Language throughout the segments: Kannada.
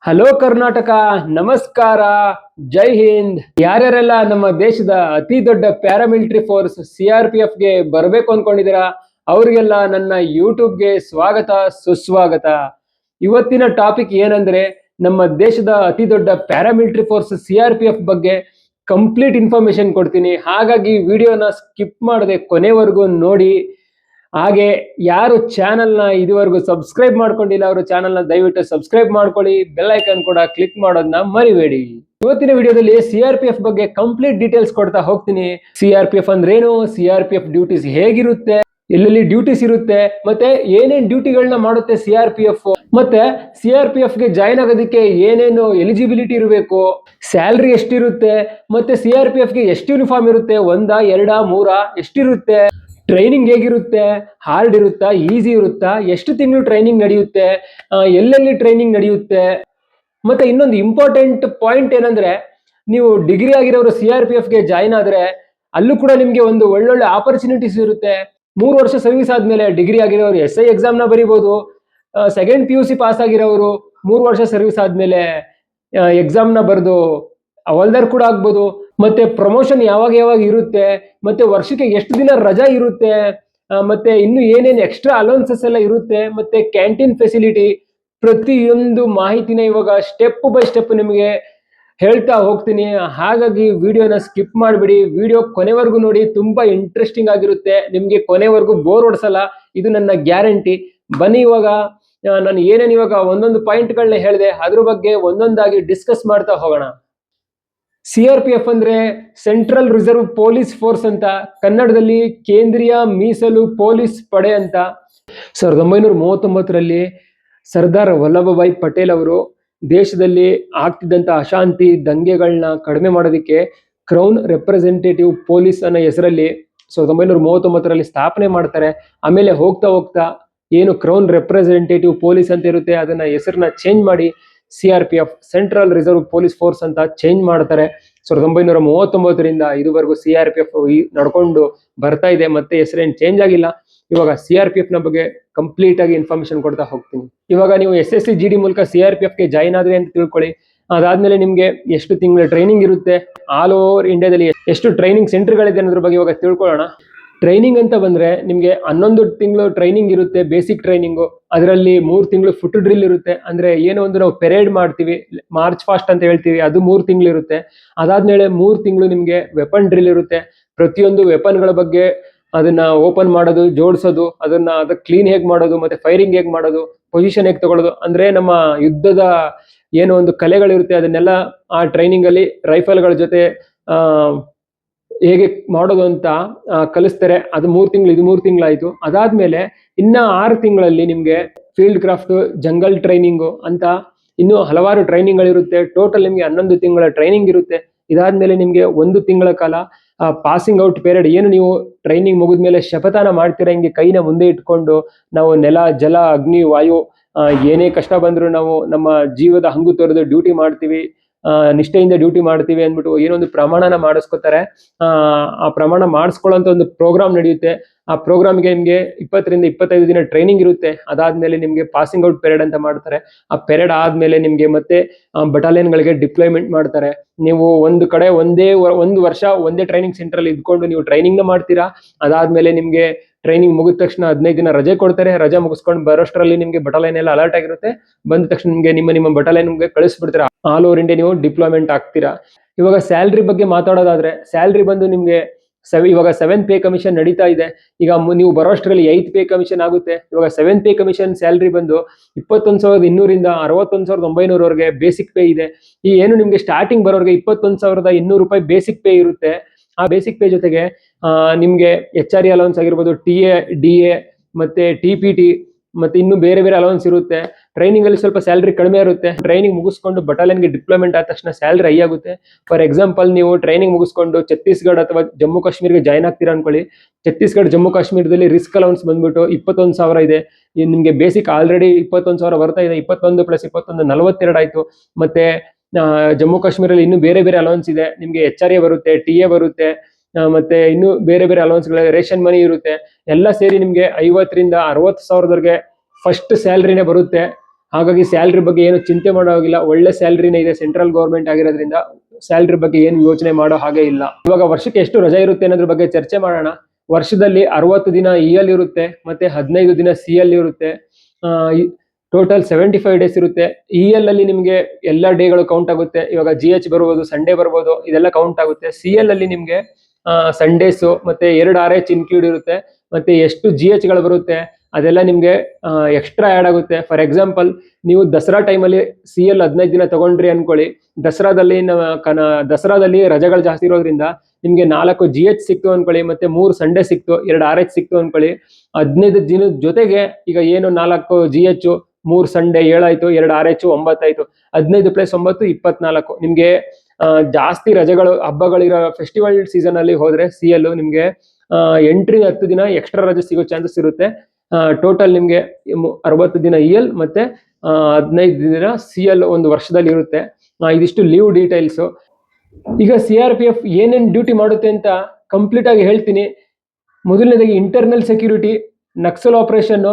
ಹಲೋ ಕರ್ನಾಟಕ, ನಮಸ್ಕಾರ, ಜೈ ಹಿಂದ್. ಯಾರ್ಯಾರೆಲ್ಲ ನಮ್ಮ ದೇಶದ ಅತಿ ದೊಡ್ಡ ಪ್ಯಾರಾಮಿಲಿಟರಿ ಫೋರ್ಸ್ CRPF ಗೆ ಬರಬೇಕು ಅನ್ಕೊಂಡಿದ್ದೀರಾ ಅವರಿಗೆಲ್ಲ ನನ್ನ ಯೂಟ್ಯೂಬ್ಗೆ ಸ್ವಾಗತ ಸುಸ್ವಾಗತ. ಇವತ್ತಿನ ಟಾಪಿಕ್ ಏನಂದ್ರೆ ನಮ್ಮ ದೇಶದ ಅತಿ ದೊಡ್ಡ ಪ್ಯಾರಾಮಿಲಿಟರಿ ಫೋರ್ಸ್ CRPF ಬಗ್ಗೆ ಕಂಪ್ಲೀಟ್ ಇನ್ಫಾರ್ಮೇಶನ್ ಕೊಡ್ತೀನಿ. ಹಾಗಾಗಿ ವಿಡಿಯೋನ ಸ್ಕಿಪ್ ಮಾಡದೆ ಕೊನೆವರೆಗೂ ನೋಡಿ. ಹಾಗೆ ಯಾರು ಚಾನಲ್ನ ಇದುವರೆಗೂ ಸಬ್ಸ್ಕ್ರೈಬ್ ಮಾಡ್ಕೊಂಡಿಲ್ಲ ಅವರು ಚಾನಲ್ನ ದಯವಿಟ್ಟು ಸಬ್ಸ್ಕ್ರೈಬ್ ಮಾಡ್ಕೊಳ್ಳಿ, ಬೆಲ್ ಐಕಾನ್ ಕೂಡ ಕ್ಲಿಕ್ ಮಾಡೋದನ್ನ ಮರಿಬೇಡಿ. ಇವತ್ತಿನ ವಿಡಿಯೋದಲ್ಲಿ CRPF ಬಗ್ಗೆ ಕಂಪ್ಲೀಟ್ ಡೀಟೇಲ್ಸ್ ಕೊಡ್ತಾ ಹೋಗ್ತೀನಿ. CRPF ಅಂದ್ರೇನು, CRPF ಡ್ಯೂಟೀಸ್ ಹೇಗಿರುತ್ತೆ, ಎಲ್ಲೆಲ್ಲಿ ಡ್ಯೂಟೀಸ್ ಇರುತ್ತೆ, ಮತ್ತೆ ಏನೇನ್ ಡ್ಯೂಟಿಗಳನ್ನ ಮಾಡುತ್ತೆ CRPF, ಮತ್ತೆ CRPF ಗೆ ಜಾಯ್ನ್ ಆಗೋದಕ್ಕೆ ಏನೇನು ಎಲಿಜಿಬಿಲಿಟಿ ಇರಬೇಕು, ಸ್ಯಾಲ್ರಿ ಎಷ್ಟಿರುತ್ತೆ, ಮತ್ತೆ CRPF ಗೆ ಎಷ್ಟು ಯೂನಿಫಾರ್ಮ್ ಇರುತ್ತೆ, ಒಂದಾ ಎರಡಾ ಮೂರಾ, ಎಷ್ಟಿರುತ್ತೆ, ಟ್ರೈನಿಂಗ್ ಹೇಗಿರುತ್ತೆ, ಹಾರ್ಡ್ ಇರುತ್ತಾ ಈಸಿ ಇರುತ್ತಾ, ಎಷ್ಟು ತಿಂಗಳು ಟ್ರೈನಿಂಗ್ ನಡೆಯುತ್ತೆ, ಎಲ್ಲೆಲ್ಲಿ ಟ್ರೈನಿಂಗ್ ನಡೆಯುತ್ತೆ. ಮತ್ತೆ ಇನ್ನೊಂದು ಇಂಪಾರ್ಟೆಂಟ್ ಪಾಯಿಂಟ್ ಏನಂದ್ರೆ, ನೀವು ಡಿಗ್ರಿ ಆಗಿರೋರು CRPF ಗೆ ಜಾಯ್ನ್ ಆದ್ರೆ ಅಲ್ಲೂ ಕೂಡ ನಿಮ್ಗೆ ಒಂದು ಒಳ್ಳೊಳ್ಳೆ ಆಪರ್ಚುನಿಟೀಸ್ ಇರುತ್ತೆ. 3 ವರ್ಷ ಸರ್ವಿಸ್ ಆದ್ಮೇಲೆ ಡಿಗ್ರಿ ಆಗಿರೋರು SI ಎಕ್ಸಾಮ್ ನ ಬರೀಬಹುದು. ಸೆಕೆಂಡ್ PUC ಪಾಸ್ ಆಗಿರೋರು 3 ವರ್ಷ ಸರ್ವಿಸ್ ಆದ್ಮೇಲೆ ಎಕ್ಸಾಮ್ ನ ಬರೆದು ಅವಲ್ದಾರ್ ಕೂಡ ಆಗ್ಬೋದು. ಮತ್ತೆ ಪ್ರಮೋಷನ್ ಯಾವಾಗ ಯಾವಾಗ ಇರುತ್ತೆ, ಮತ್ತೆ ವರ್ಷಕ್ಕೆ ಎಷ್ಟು ದಿನ ರಜಾ ಇರುತ್ತೆ, ಮತ್ತೆ ಇನ್ನು ಏನೇನು ಎಕ್ಸ್ಟ್ರಾ ಅಲೌನ್ಸಸ್ ಎಲ್ಲ ಇರುತ್ತೆ, ಮತ್ತೆ ಕ್ಯಾಂಟೀನ್ ಫೆಸಿಲಿಟಿ, ಪ್ರತಿಯೊಂದು ಮಾಹಿತಿನ ಇವಾಗ ಸ್ಟೆಪ್ ಬೈ ಸ್ಟೆಪ್ ನಿಮಗೆ ಹೇಳ್ತಾ ಹೋಗ್ತೀನಿ. ಹಾಗಾಗಿ ವಿಡಿಯೋನ ಸ್ಕಿಪ್ ಮಾಡಿಬಿಡಿ, ವಿಡಿಯೋ ಕೊನೆವರೆಗೂ ನೋಡಿ. ತುಂಬಾ ಇಂಟ್ರೆಸ್ಟಿಂಗ್ ಆಗಿರುತ್ತೆ, ನಿಮ್ಗೆ ಕೊನೆವರೆಗೂ ಬೋರ್ ಹೊಡ್ಸಲ್ಲ, ಇದು ನನ್ನ ಗ್ಯಾರಂಟಿ. ಬನ್ನಿ ಇವಾಗ ನಾನು ಏನೇನು ಇವಾಗ ಒಂದೊಂದು ಪಾಯಿಂಟ್ಗಳನ್ನ ಹೇಳಿದೆ ಅದ್ರ ಬಗ್ಗೆ ಒಂದೊಂದಾಗಿ ಡಿಸ್ಕಸ್ ಮಾಡ್ತಾ ಹೋಗೋಣ. CRPF ಅಂದ್ರೆ ಸೆಂಟ್ರಲ್ ರಿಸರ್ವ್ ಪೊಲೀಸ್ ಫೋರ್ಸ್ ಅಂತ, ಕನ್ನಡದಲ್ಲಿ ಕೇಂದ್ರೀಯ ಮೀಸಲು ಪೊಲೀಸ್ ಪಡೆ ಅಂತ. 1939ರಲ್ಲಿ ಸರ್ದಾರ್ ವಲ್ಲಭಭಾಯಿ ಪಟೇಲ್ ಅವರು ದೇಶದಲ್ಲಿ ಆಗ್ತಿದ್ದಂತ ಅಶಾಂತಿ ದಂಗೆಗಳನ್ನ ಕಡಿಮೆ ಮಾಡೋದಕ್ಕೆ ಕ್ರೌನ್ ರೆಪ್ರೆಸೆಂಟೇಟಿವ್ ಪೊಲೀಸ್ ಅನ್ನೋ ಹೆಸರಲ್ಲಿ 1939ರಲ್ಲಿ ಸ್ಥಾಪನೆ ಮಾಡ್ತಾರೆ. ಆಮೇಲೆ ಹೋಗ್ತಾ ಹೋಗ್ತಾ ಏನು ಕ್ರೌನ್ ರೆಪ್ರೆಸೆಂಟೇಟಿವ್ ಪೊಲೀಸ್ ಅಂತ ಇರುತ್ತೆ ಅದನ್ನ ಹೆಸರನ್ನ ಚೇಂಜ್ ಮಾಡಿ CRPF central reserve police force ಅಂತ ಚೇಂಜ್ ಮಾಡ್ತಾರೆ. 1939ರಿಂದ ಇದುವರೆಗೂ CRPF ನಡ್ಕೊಂಡು ಬರ್ತಾ ಇದೆ, ಮತ್ತೆ ಹೆಸರೇನು ಚೇಂಜ್ ಆಗಿಲ್ಲ. ಇವಾಗ CRPF ನ ಬಗ್ಗೆ ಕಂಪ್ಲೀಟ್ ಆಗಿ ಇನ್ಫಾರ್ಮೇಶನ್ ಕೊಡ್ತಾ ಹೋಗ್ತೀನಿ. ಇವಾಗ ನೀವು SSC GD ಮೂಲಕ CRPF ಗೆ ಜಾಯ್ನ್ ಆದ್ರಿ ಅಂತ ತಿಳ್ಕೊಳ್ಳಿ. ಅದಾದ್ಮೇಲೆ ನಿಮ್ಗೆ ಎಷ್ಟು ತಿಂಗಳ ಟ್ರೈನಿಂಗ್ ಇರುತ್ತೆ, ಆಲ್ ಓವರ್ ಇಂಡಿಯಾದಲ್ಲಿ ಎಷ್ಟು ಟ್ರೈನಿಂಗ್ ಸೆಂಟರ್ಗಳಿದೆ ಅನ್ನೋದ್ರ ಬಗ್ಗೆ ಇವಾಗ ತಿಳ್ಕೊಳ್ಳೋಣ. ಟ್ರೈನಿಂಗ್ ಅಂತ ಬಂದ್ರೆ ನಿಮ್ಗೆ 11 ತಿಂಗಳು ಟ್ರೈನಿಂಗ್ ಇರುತ್ತೆ, ಬೇಸಿಕ್ ಟ್ರೈನಿಂಗು. ಅದರಲ್ಲಿ 3 ತಿಂಗಳು ಫುಟ್ ಡ್ರಿಲ್ ಇರುತ್ತೆ. ಅಂದ್ರೆ ಏನೋ ಒಂದು ನಾವು ಪೆರೇಡ್ ಮಾಡ್ತೀವಿ, ಮಾರ್ಚ್ ಫಾಸ್ಟ್ ಅಂತ ಹೇಳ್ತೀವಿ, ಅದು 3 ತಿಂಗಳು ಇರುತ್ತೆ. ಅದಾದ್ಮೇಲೆ 3 ತಿಂಗಳು ನಿಮ್ಗೆ ವೆಪನ್ ಡ್ರಿಲ್ ಇರುತ್ತೆ. ಪ್ರತಿಯೊಂದು ವೆಪನ್ಗಳ ಬಗ್ಗೆ ಅದನ್ನ ಓಪನ್ ಮಾಡೋದು, ಜೋಡಿಸೋದು, ಅದಕ್ಕೆ ಕ್ಲೀನ್ ಹೇಗೆ ಮಾಡೋದು, ಮತ್ತೆ ಫೈರಿಂಗ್ ಹೇಗೆ ಮಾಡೋದು, ಪೊಸಿಷನ್ ಹೇಗೆ ತಗೊಳ್ಳೋದು, ಅಂದ್ರೆ ನಮ್ಮ ಯುದ್ಧದ ಏನೋ ಒಂದು ಕಲೆಗಳಿರುತ್ತೆ ಅದನ್ನೆಲ್ಲ ಆ ಟ್ರೈನಿಂಗ್ ಅಲ್ಲಿ ರೈಫಲ್ಗಳ ಜೊತೆ ಹೇಗೆ ಮಾಡೋದು ಅಂತ ಕಲಿಸ್ತಾರೆ. ಅದು 3 ತಿಂಗಳು, ಇದು 3 ತಿಂಗಳಾಯ್ತು. ಅದಾದ್ಮೇಲೆ ಇನ್ನ 6 ತಿಂಗಳಲ್ಲಿ ನಿಮ್ಗೆ ಫೀಲ್ಡ್ ಕ್ರಾಫ್ಟ್, ಜಂಗಲ್ ಟ್ರೈನಿಂಗು ಅಂತ ಇನ್ನು ಹಲವಾರು ಟ್ರೈನಿಂಗ್ಗಳಿರುತ್ತೆ. ಟೋಟಲ್ ನಿಮ್ಗೆ 11 ತಿಂಗಳ ಟ್ರೈನಿಂಗ್ ಇರುತ್ತೆ. ಇದಾದ್ಮೇಲೆ ನಿಮ್ಗೆ 1 ತಿಂಗಳ ಕಾಲ ಪಾಸಿಂಗ್ ಔಟ್ ಪೀರಿಯಡ್, ಏನು ನೀವು ಟ್ರೈನಿಂಗ್ ಮುಗಿದ್ಮೇಲೆ ಶಪಥನ ಮಾಡ್ತೀರಾ, ಹಿಂಗೆ ಕೈನ ಮುಂದೆ ಇಟ್ಕೊಂಡು ನಾವು ನೆಲ, ಜಲ, ಅಗ್ನಿ, ವಾಯು ಏನೇ ಕಷ್ಟ ಬಂದ್ರು ನಾವು ನಮ್ಮ ಜೀವದ ಹಂಗು ತೊರೆದು ಡ್ಯೂಟಿ ಮಾಡ್ತೀವಿ, ನಿಷ್ಠೆಯಿಂದ ಡ್ಯೂಟಿ ಮಾಡ್ತೀವಿ ಅಂದ್ಬಿಟ್ಟು ಏನೊಂದು ಪ್ರಮಾಣನ ಮಾಡಿಸ್ಕೊತಾರೆ. ಆ ಪ್ರಮಾಣ ಮಾಡಿಸ್ಕೊಳ್ಳೋಂಥ ಒಂದು ಪ್ರೋಗ್ರಾಮ್ ನಡೆಯುತ್ತೆ. ಆ ಪ್ರೋಗ್ರಾಮ್ಗೆ ನಿಮ್ಗೆ 20ರಿಂದ 25 ದಿನ ಟ್ರೈನಿಂಗ್ ಇರುತ್ತೆ. ಅದಾದ್ಮೇಲೆ ನಿಮ್ಗೆ ಪಾಸಿಂಗ್ ಔಟ್ ಪೀರಿಯಡ್ ಅಂತ ಮಾಡ್ತಾರೆ. ಆ ಪೀರಿಯಡ್ ಆದ್ಮೇಲೆ ನಿಮ್ಗೆ ಮತ್ತೆ ಬಟಾಲಿಯನ್ಗಳಿಗೆ ಡಿಪ್ಲಾಯ್ಮೆಂಟ್ ಮಾಡ್ತಾರೆ. ನೀವು ಒಂದು ಕಡೆ ಒಂದು ವರ್ಷ ಒಂದೇ ಟ್ರೈನಿಂಗ್ ಸೆಂಟರ್ ಅಲ್ಲಿ ಇದ್ಕೊಂಡು ನೀವು ಟ್ರೈನಿಂಗ್ ಮಾಡ್ತೀರಾ. ಅದಾದ್ಮೇಲೆ ನಿಮ್ಗೆ ಟ್ರೈನಿಂಗ್ ಮುಗಿದ ತಕ್ಷಣ 15 ದಿನ ರಜೆ ಕೊಡ್ತಾರೆ. ರಜೆ ಮುಗಿಸ್ಕೊಂಡು ಬರೋಷ್ಟರಲ್ಲಿ ನಿಮ್ಗೆ ಬಟಾಲಿಯನ್ ಎಲ್ಲ ಅಲರ್ಟ್ ಆಗಿರುತ್ತೆ. ಬಂದ ತಕ್ಷಣ ನಿಮ್ಗೆ ನಿಮ್ಮ ಬಟಾಲಿಯನ್ಗೆ ಕಳಿಸ್ಬಿಡ್ತೀರಾ. ಆಲ್ ಓವರ್ ಇಂಡಿಯಾ ನೀವು ಡಿಪ್ಲಾಯ್ಮೆಂಟ್ ಆಗ್ತೀರಾ. ಇವಾಗ ಸ್ಯಾಲ್ರಿ ಬಗ್ಗೆ ಮಾತಾಡೋದಾದ್ರೆ, ಸ್ಯಾಲ್ರಿ ಬಂದು ನಿಮ್ಗೆ ಇವಾಗ 7th ಪೇ ಕಮಿಷನ್ ನಡೀತಾ ಇದೆ. ಈಗ ನೀವು ಬರೋಷ್ಟರಲ್ಲಿ 8th ಪೇ ಕಮಿಷನ್ ಆಗುತ್ತೆ. ಇವಾಗ 7th ಪೇ ಕಮಿಷನ್ ಸ್ಯಾಲ್ರಿ ಬಂದು 21,200ರಿಂದ 61,900ವರೆಗೆ ಬೇಸಿಕ್ ಪೇ ಇದೆ. ಈ ಏನು ನಿಮ್ಗೆ ಸ್ಟಾರ್ಟಿಂಗ್ ಬರೋರ್ಗೆ 21,200 ರೂಪಾಯಿ ಬೇಸಿಕ್ ಪೇ ಇರುತ್ತೆ. ಆ ಬೇಸಿಕ್ ಪೇ ಜೊತೆಗೆ ನಿಮ್ಗೆ HRE ಅಲೌನ್ಸ್ ಆಗಿರ್ಬೋದು, TA, DA ಮತ್ತೆ TPT ಮತ್ತೆ ಇನ್ನು ಬೇರೆ ಬೇರೆ ಅಲೌನ್ಸ್ ಇರುತ್ತೆ. ಟ್ರೈನಿಂಗ್ ಅಲ್ಲಿ ಸ್ವಲ್ಪ ಸ್ಯಾಲ್ರಿ ಕಡಿಮೆ ಇರುತ್ತೆ. ಟ್ರೈನಿಂಗ್ ಮುಗಿಸ್ಕೊಂಡು ಬಟಾಲಿಯನ್ಗೆ ಡಿಪ್ಲಾಯ್ಮೆಂಟ್ ಆದ ತಕ್ಷಣ ಸ್ಯಾಲ್ರಿ ಹೈ ಆಗುತ್ತೆ. ಫಾರ್ ಎಕ್ಸಾಂಪಲ್, ನೀವು ಟ್ರೈನಿಂಗ್ ಮುಗಿಸ್ಕೊಂಡು ಛತ್ತೀಸ್ಗಢ ಅಥವಾ ಜಮ್ಮು ಕಾಶ್ಮೀರ್ಗೆ ಜಾಯ್ನ್ ಆಗ್ತೀರಾ ಅನ್ಕೊಳ್ಳಿ. ಛತ್ತೀಸ್ಗಢ, ಜಮ್ಮು ಕಾಶ್ಮೀರದಲ್ಲಿ ರಿಸ್ಕ್ ಅಲೌನ್ಸ್ ಬಂದ್ಬಿಟ್ಟು 21,000 ಇದೆ. ನಿಮ್ಗೆ ಬೇಸಿಕ್ ಆಲ್ರೆಡಿ 21,000 ಬರ್ತಾ ಇದೆ. 21 + 21 42 ಆಯ್ತು. ಮತ್ತೆ ಜಮ್ಮು ಕಾಶ್ಮೀರಲ್ಲಿ ಇನ್ನು ಬೇರೆ ಬೇರೆ ಅಲೌನ್ಸ್ ಇದೆ. ನಿಮ್ಗೆ HRA ಬರುತ್ತೆ, TA ಬರುತ್ತೆ, ಮತ್ತೆ ಇನ್ನು ಬೇರೆ ಬೇರೆ ಅಲೌನ್ಸ್ಗಳ, ರೇಷನ್ ಮನಿ ಇರುತ್ತೆ. ಎಲ್ಲ ಸೇರಿ ನಿಮ್ಗೆ 50ರಿಂದ 60,000ವರೆಗೆ ಫಸ್ಟ್ ಸ್ಯಾಲ್ರಿನೇ ಬರುತ್ತೆ. ಹಾಗಾಗಿ ಸ್ಯಾಲ್ರಿ ಬಗ್ಗೆ ಏನು ಚಿಂತೆ ಮಾಡೋ ಹಾಗಿಲ್ಲ. ಒಳ್ಳೆ ಸ್ಯಾಲ್ರಿನೇ ಇದೆ, ಸೆಂಟ್ರಲ್ ಗೌರ್ಮೆಂಟ್ ಆಗಿರೋದ್ರಿಂದ ಸ್ಯಾಲ್ರಿ ಬಗ್ಗೆ ಏನು ಯೋಚನೆ ಮಾಡೋ ಹಾಗೆ ಇಲ್ಲ. ಇವಾಗ ವರ್ಷಕ್ಕೆ ಎಷ್ಟು ರಜೆ ಇರುತ್ತೆ ಅನ್ನೋದ್ರ ಬಗ್ಗೆ ಚರ್ಚೆ ಮಾಡೋಣ. ವರ್ಷದಲ್ಲಿ 60 ದಿನ EL ಇರುತ್ತೆ, ಮತ್ತೆ 15 ದಿನ CL ಇರುತ್ತೆ. ಟೋಟಲ್ 75 ಡೇಸ್ ಇರುತ್ತೆ. EL ಅಲ್ಲಿ ನಿಮಗೆ ಎಲ್ಲ ಡೇಗಳು ಕೌಂಟ್ ಆಗುತ್ತೆ. ಇವಾಗ GH ಬರ್ಬೋದು, ಸಂಡೇ ಬರ್ಬೋದು, ಇದೆಲ್ಲ ಕೌಂಟ್ ಆಗುತ್ತೆ. CL ಅಲ್ಲಿ ನಿಮಗೆ ಸಂಡೇಸು ಮತ್ತೆ 2 RH ಇನ್ಕ್ಲೂಡ್ ಇರುತ್ತೆ. ಮತ್ತೆ ಎಷ್ಟು GH ಗಳು ಬರುತ್ತೆ ಅದೆಲ್ಲ ನಿಮಗೆ ಎಕ್ಸ್ಟ್ರಾ ಆ್ಯಡ್ ಆಗುತ್ತೆ. ಫಾರ್ ಎಕ್ಸಾಂಪಲ್, ನೀವು ದಸರಾ ಟೈಮಲ್ಲಿ CL 15 ದಿನ ತಗೊಂಡ್ರಿ ಅನ್ಕೊಳ್ಳಿ. ದಸರಾದಲ್ಲಿ ರಜೆಗಳು ಜಾಸ್ತಿ ಇರೋದ್ರಿಂದ ನಿಮಗೆ 4 GH ಸಿಕ್ತು ಅನ್ಕೊಳ್ಳಿ, ಮತ್ತೆ 3 ಸಂಡೇ ಸಿಕ್ತು, 2 RH ಸಿಕ್ತು ಅನ್ಕೊಳ್ಳಿ. 15 ದಿನದ ಜೊತೆಗೆ ಈಗ ಏನು 4 GH, 3 ಸಂಡೇ 7 ಆಯ್ತು, 2 RH 9 ಆಯ್ತು. 15 + 9 24. ನಿಮಗೆ ಜಾಸ್ತಿ ರಜೆಗಳು ಹಬ್ಬಗಳಿರೋ ಫೆಸ್ಟಿವಲ್ ಸೀಸನ್ ಅಲ್ಲಿ ಹೋದ್ರೆ CL ನಿಮಗೆ 8 ರಿಂದ 10 ದಿನ ಎಕ್ಸ್ಟ್ರಾ ರಜೆ ಸಿಗೋ ಚಾನ್ಸಸ್ ಇರುತ್ತೆ. ಟೋಟಲ್ ನಿಮಗೆ 60 ದಿನ EL ಮತ್ತೆ 15 ದಿನ CL ಒಂದು ವರ್ಷದಲ್ಲಿ ಇರುತ್ತೆ. ಇದಿಷ್ಟು ಲೀವ್ ಡೀಟೇಲ್ಸ್. ಈಗ CRPF ಏನೇನು ಡ್ಯೂಟಿ ಮಾಡುತ್ತೆ ಅಂತ ಕಂಪ್ಲೀಟ್ ಆಗಿ ಹೇಳ್ತೀನಿ. ಮೊದಲನೇದಾಗಿ internal security, Naxal operation,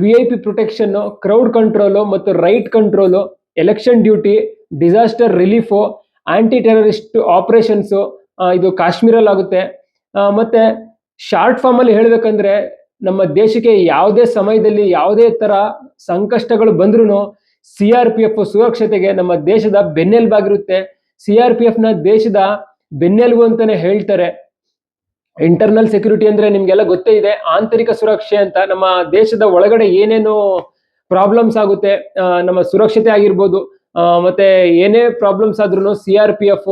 VIP protection, crowd control ಮತ್ತು riot control, election duty, disaster relief, anti terrorist operations, ಇದು ಕಾಶ್ಮೀರಲ್ಲಿ ಆಗುತ್ತೆ. ಮತ್ತೆ ಶಾರ್ಟ್ ಫಾರ್ಮ್ ಅಲ್ಲಿ ಹೇಳ್ಬೇಕಂದ್ರೆ, ನಮ್ಮ ದೇಶಕ್ಕೆ ಯಾವುದೇ ಸಮಯದಲ್ಲಿ ಯಾವುದೇ ತರ ಸಂಕಷ್ಟಗಳು ಬಂದ್ರೂ CRPF ಸುರಕ್ಷತೆಗೆ ನಮ್ಮ ದೇಶದ ಬೆನ್ನೆಲುಬಾಗಿರುತ್ತೆ. CRPF ನ ದೇಶದ ಬೆನ್ನೆಲುಬು ಅಂತಾನೆ ಹೇಳ್ತಾರೆ. ಇಂಟರ್ನಲ್ ಸೆಕ್ಯೂರಿಟಿ ಅಂದ್ರೆ ನಿಮ್ಗೆಲ್ಲ ಗೊತ್ತೇ ಇದೆ, ಆಂತರಿಕ ಸುರಕ್ಷೆ ಅಂತ. ನಮ್ಮ ದೇಶದ ಒಳಗಡೆ ಏನೇನು ಪ್ರಾಬ್ಲಮ್ಸ್ ಆಗುತ್ತೆ, ನಮ್ಮ ಸುರಕ್ಷತೆ ಆಗಿರ್ಬೋದು, ಮತ್ತೆ ಏನೇ ಪ್ರಾಬ್ಲಮ್ಸ್ ಆದ್ರೂ CRPF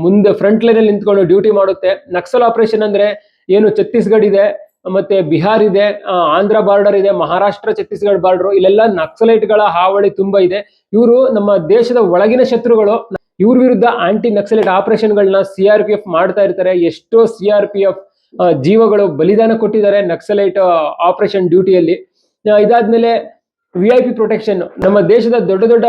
ಮುಂದೆ ಫ್ರಂಟ್ ಲೈನ್ ಅಲ್ಲಿ ನಿಂತ್ಕೊಂಡು ಡ್ಯೂಟಿ ಮಾಡುತ್ತೆ. ನಕ್ಸಲ್ ಆಪರೇಷನ್ ಅಂದ್ರೆ ಏನು ಛತ್ತೀಸ್ಗಢ ಇದೆ, ಮತ್ತೆ ಬಿಹಾರ್ ಇದೆ, ಆಂಧ್ರ ಬಾರ್ಡರ್ ಇದೆ, ಮಹಾರಾಷ್ಟ್ರ ಛತ್ತೀಸ್ಗಢ ಬಾರ್ಡರ್, ಇಲ್ಲೆಲ್ಲ ನಕ್ಸಲೈಟ್ಗಳ ಹಾವಳಿ ತುಂಬಾ ಇದೆ. ಇವರು ನಮ್ಮ ದೇಶದ ಒಳಗಿನ ಶತ್ರುಗಳು. ಇವ್ರ ವಿರುದ್ಧ ಆಂಟಿ ನಕ್ಸಲೈಟ್ ಆಪರೇಷನ್ಗಳನ್ನ CRPF ಮಾಡ್ತಾ ಇರ್ತಾರೆ. ಎಷ್ಟೋ CRPF ಜೀವಗಳು ಬಲಿದಾನ ಕೊಟ್ಟಿದ್ದಾರೆ ನಕ್ಸಲೈಟ್ ಆಪರೇಷನ್ ಡ್ಯೂಟಿಯಲ್ಲಿ. ಇದಾದ್ಮೇಲೆ VIP ಪ್ರೊಟೆಕ್ಷನ್. ನಮ್ಮ ದೇಶದ ದೊಡ್ಡ ದೊಡ್ಡ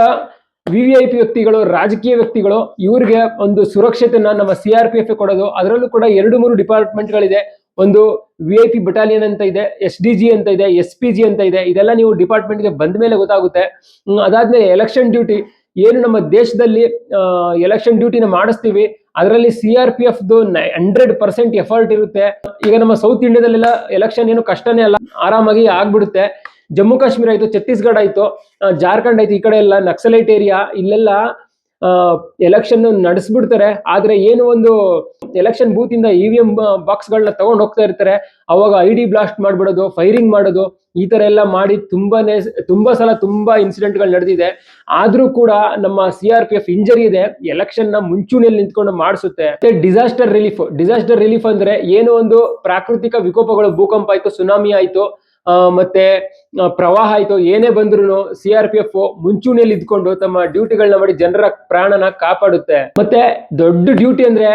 VVIP ವ್ಯಕ್ತಿಗಳು, ರಾಜಕೀಯ ವ್ಯಕ್ತಿಗಳು, ಇವ್ರಿಗೆ ಒಂದು ಸುರಕ್ಷತೆನ ನಮ್ಮ CRPF ಕೊಡೋದು. ಅದರಲ್ಲೂ ಕೂಡ 2-3 ಡಿಪಾರ್ಟ್ಮೆಂಟ್ಗಳಿದೆ. ಒಂದು VIP ಬಟಾಲಿಯನ್ ಅಂತ ಇದೆ, SDG ಅಂತ ಇದೆ, SPG ಅಂತ ಇದೆ. ಇದೆಲ್ಲ ನೀವು ಡಿಪಾರ್ಟ್ಮೆಂಟ್ಗೆ ಬಂದ ಮೇಲೆ ಗೊತ್ತಾಗುತ್ತೆ. ಅದಾದ್ಮೇಲೆ ಎಲೆಕ್ಷನ್ ಡ್ಯೂಟಿ. ಏನು ನಮ್ಮ ದೇಶದಲ್ಲಿ ಎಲೆಕ್ಷನ್ ಡ್ಯೂಟಿನ ಮಾಡಿಸ್ತೀವಿ, ಅದರಲ್ಲಿ CRPF 100% ಎಫರ್ಟ್ ಇರುತ್ತೆ. ಈಗ ನಮ್ಮ ಸೌತ್ ಇಂಡಿಯಾದಲ್ಲೆಲ್ಲ ಎಲೆಕ್ಷನ್ ಏನು ಕಷ್ಟನೇ ಅಲ್ಲ, ಆರಾಮಾಗಿ ಆಗ್ಬಿಡುತ್ತೆ. ಜಮ್ಮು ಕಾಶ್ಮೀರ ಆಯ್ತು, ಛತ್ತೀಸ್ಗಢ ಆಯ್ತು, ಜಾರ್ಖಂಡ್ ಆಯ್ತು, ಈ ಕಡೆ ಎಲ್ಲ ನಕ್ಸಲೈಟ್ ಏರಿಯಾ, ಇಲ್ಲೆಲ್ಲ ಎಲೆಕ್ಷನ್ ನಡೆಸ್ಬಿಡ್ತಾರೆ. ಆದ್ರೆ ಏನು ಒಂದು ಎಲೆಕ್ಷನ್ ಬೂತ್ ಇಂದ EVM ಬಾಕ್ಸ್ಗಳನ್ನ ತಗೊಂಡು ಹೋಗ್ತಾ ಇರ್ತಾರೆ. ಅವಾಗ ID ಬ್ಲಾಸ್ಟ್ ಮಾಡ್ಬಿಡೋದು, ಫೈರಿಂಗ್ ಮಾಡೋದು, ಈ ತರ ಎಲ್ಲ ಮಾಡಿ ತುಂಬಾ ಸಲ ತುಂಬಾ ಇನ್ಸಿಡೆಂಟ್ಗಳು ನಡೆದಿದೆ. ಆದ್ರೂ ಕೂಡ ನಮ್ಮ CRPF ಇಂಜರಿ ಇದೆ, ಎಲೆಕ್ಷನ್ ನ ಮುಂಚೂಣಿಯಲ್ಲಿ ನಿಂತ್ಕೊಂಡು ಮಾಡಿಸುತ್ತೆ. ಡಿಸಾಸ್ಟರ್ ರಿಲೀಫ್ ಅಂದ್ರೆ ಏನು ಒಂದು ಪ್ರಾಕೃತಿಕ ವಿಕೋಪಗಳು, ಭೂಕಂಪ ಆಯ್ತು, ಸುನಾಮಿ ಆಯ್ತು, ಮತ್ತೆ ಪ್ರವಾಹ ಆಯ್ತು, ಏನೇ ಬಂದ್ರು CRPF ಮುಂಚೂಣಿಯಲ್ಲಿ ಇದ್ಕೊಂಡು ತಮ್ಮ ಡ್ಯೂಟಿಗಳನ್ನ ಮಾಡಿ ಜನರ ಪ್ರಾಣನ ಕಾಪಾಡುತ್ತೆ. ಮತ್ತೆ ದೊಡ್ಡ ಡ್ಯೂಟಿ ಅಂದ್ರೆ